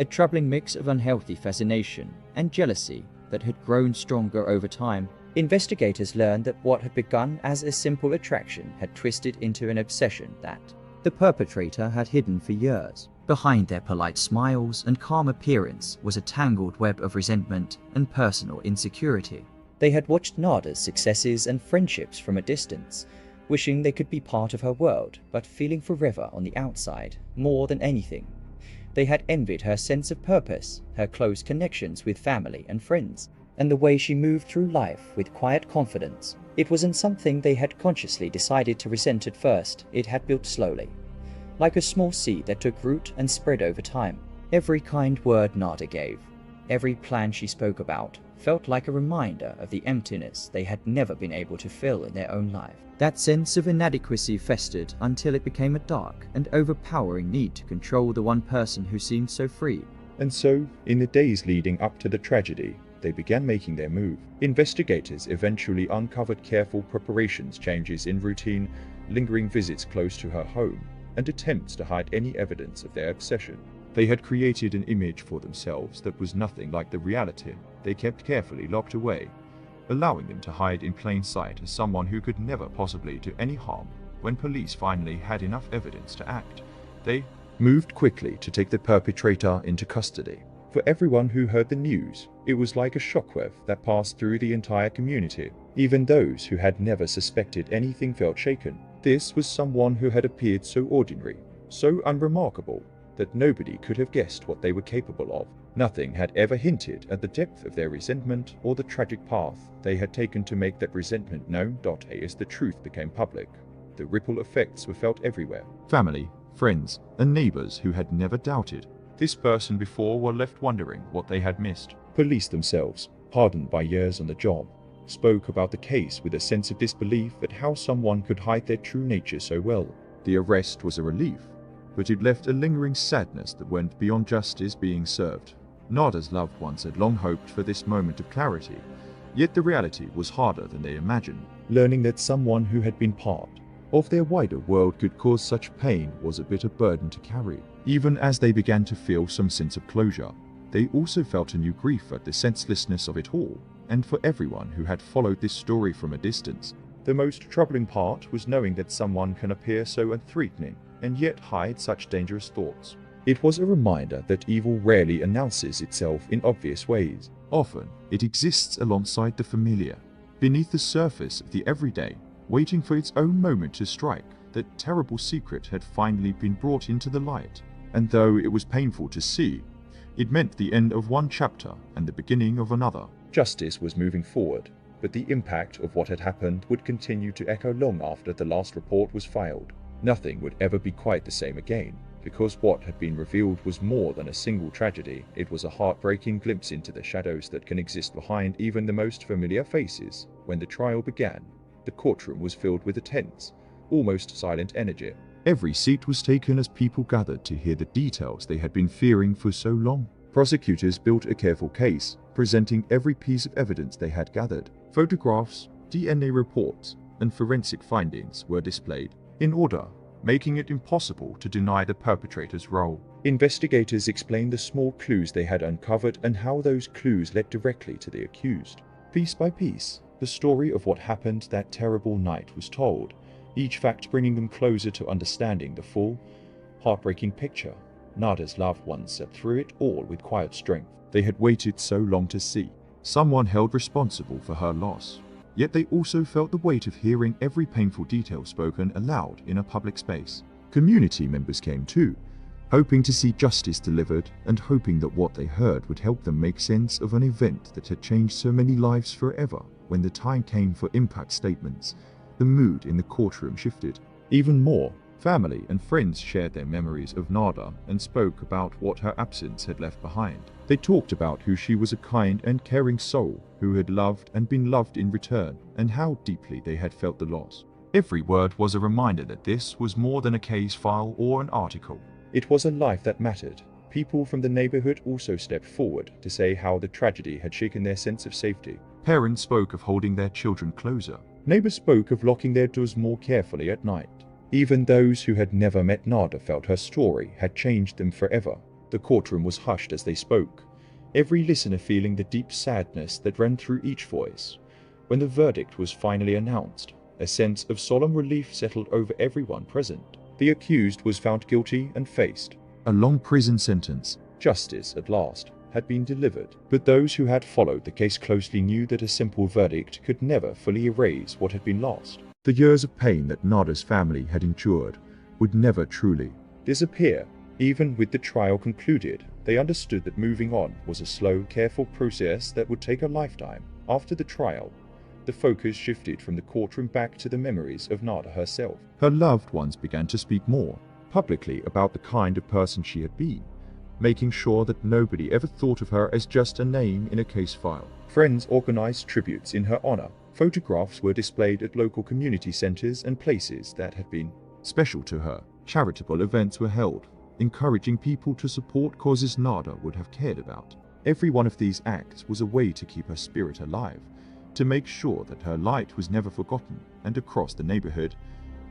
a troubling mix of unhealthy fascination and jealousy that had grown stronger over time. Investigators learned that what had begun as a simple attraction had twisted into an obsession that the perpetrator had hidden for years. Behind their polite smiles and calm appearance was a tangled web of resentment and personal insecurity. They had watched Nada's successes and friendships from a distance, wishing they could be part of her world, but feeling forever on the outside. More than anything, they had envied her sense of purpose, her close connections with family and friends, and the way she moved through life with quiet confidence. It wasn't something they had consciously decided to resent at first. It had built slowly, like a small seed that took root and spread over time. Every kind word Nada gave, every plan she spoke about, felt like a reminder of the emptiness they had never been able to fill in their own life. That sense of inadequacy festered until it became a dark and overpowering need to control the one person who seemed so free. And so, in the days leading up to the tragedy, they began making their move. Investigators eventually uncovered careful preparations, changes in routine, lingering visits close to her home, and attempts to hide any evidence of their obsession. They had created an image for themselves that was nothing like the reality they kept carefully locked away, allowing them to hide in plain sight as someone who could never possibly do any harm. When police finally had enough evidence to act, they moved quickly to take the perpetrator into custody. For everyone who heard the news, it was like a shockwave that passed through the entire community. Even those who had never suspected anything felt shaken. This was someone who had appeared so ordinary, so unremarkable, that nobody could have guessed what they were capable of. Nothing had ever hinted at the depth of their resentment or the tragic path they had taken to make that resentment known. As the truth became public, the ripple effects were felt everywhere. Family, friends, and neighbors who had never doubted this person before were left wondering what they had missed. Police themselves, hardened by years on the job, spoke about the case with a sense of disbelief at how someone could hide their true nature so well. The arrest was a relief, but it left a lingering sadness that went beyond justice being served. Nada's loved ones had long hoped for this moment of clarity, yet the reality was harder than they imagined. Learning that someone who had been part of their wider world could cause such pain was a bitter burden to carry. Even as they began to feel some sense of closure, they also felt a new grief at the senselessness of it all, and for everyone who had followed this story from a distance. The most troubling part was knowing that someone can appear so unthreatening and yet hide such dangerous thoughts. It was a reminder that evil rarely announces itself in obvious ways. Often, it exists alongside the familiar, beneath the surface of the everyday, waiting for its own moment to strike. That terrible secret had finally been brought into the light, and though it was painful to see, it meant the end of one chapter and the beginning of another. Justice was moving forward, but the impact of what had happened would continue to echo long after the last report was filed. Nothing would ever be quite the same again, because what had been revealed was more than a single tragedy. It was a heartbreaking glimpse into the shadows that can exist behind even the most familiar faces. When the trial began, the courtroom was filled with a tense, almost silent energy. Every seat was taken as people gathered to hear the details they had been fearing for so long. Prosecutors built a careful case, presenting every piece of evidence they had gathered. Photographs, DNA reports, and forensic findings were displayed in order, making it impossible to deny the perpetrator's role. Investigators explained the small clues they had uncovered and how those clues led directly to the accused. Piece by piece, the story of what happened that terrible night was told, each fact bringing them closer to understanding the full, heartbreaking picture. Nada's loved ones sat through it all with quiet strength. They had waited so long to see someone held responsible for her loss, yet they also felt the weight of hearing every painful detail spoken aloud in a public space. Community members came too, hoping to see justice delivered and hoping that what they heard would help them make sense of an event that had changed so many lives forever. When the time came for impact statements, the mood in the courtroom shifted. Even more, Family and friends shared their memories of Nada and spoke about what her absence had left behind. They talked about who she was, a kind and caring soul who had loved and been loved in return, and how deeply they had felt the loss. Every word was a reminder that this was more than a case file or an article. It was a life that mattered. People from the neighborhood also stepped forward to say how the tragedy had shaken their sense of safety. Parents spoke of holding their children closer. Neighbors spoke of locking their doors more carefully at night. Even those who had never met Nada felt her story had changed them forever. The courtroom was hushed as they spoke, every listener feeling the deep sadness that ran through each voice. When the verdict was finally announced, a sense of solemn relief settled over everyone present. The accused was found guilty and faced a long prison sentence. Justice, at last, had been delivered, but those who had followed the case closely knew that a simple verdict could never fully erase what had been lost. The years of pain that Nada's family had endured would never truly disappear. Even with the trial concluded, they understood that moving on was a slow, careful process that would take a lifetime. After the trial, the focus shifted from the courtroom back to the memories of Nada herself. Her loved ones began to speak more publicly about the kind of person she had been, making sure that nobody ever thought of her as just a name in a case file. Friends organized tributes in her honor. Photographs were displayed at local community centers and places that had been special to her. Charitable events were held, encouraging people to support causes Nada would have cared about. Every one of these acts was a way to keep her spirit alive, to make sure that her light was never forgotten, and across the neighborhood,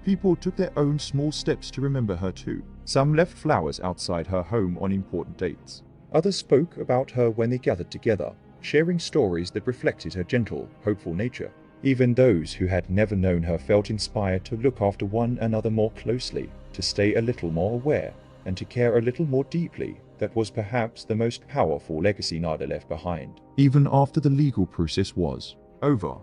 people took their own small steps to remember her too. Some left flowers outside her home on important dates. Others spoke about her when they gathered together, sharing stories that reflected her gentle, hopeful nature. Even those who had never known her felt inspired to look after one another more closely, to stay a little more aware, and to care a little more deeply. That was perhaps the most powerful legacy Nada left behind. Even after the legal process was over,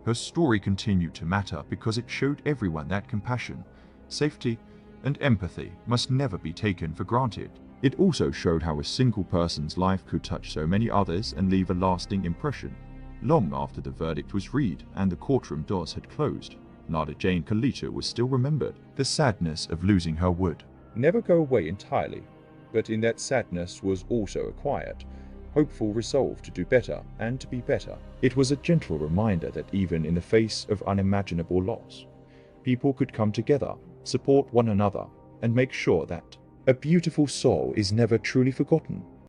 her story continued to matter because it showed everyone that compassion, safety, and empathy must never be taken for granted. It also showed how a single person's life could touch so many others and leave a lasting impression. Long after the verdict was read and the courtroom doors had closed, Nada Jane Kalita was still remembered. The sadness of losing her would never go away entirely, but in that sadness was also a quiet, hopeful resolve to do better and to be better. It was a gentle reminder that even in the face of unimaginable loss, people could come together, support one another, and make sure that a beautiful soul is never truly forgotten.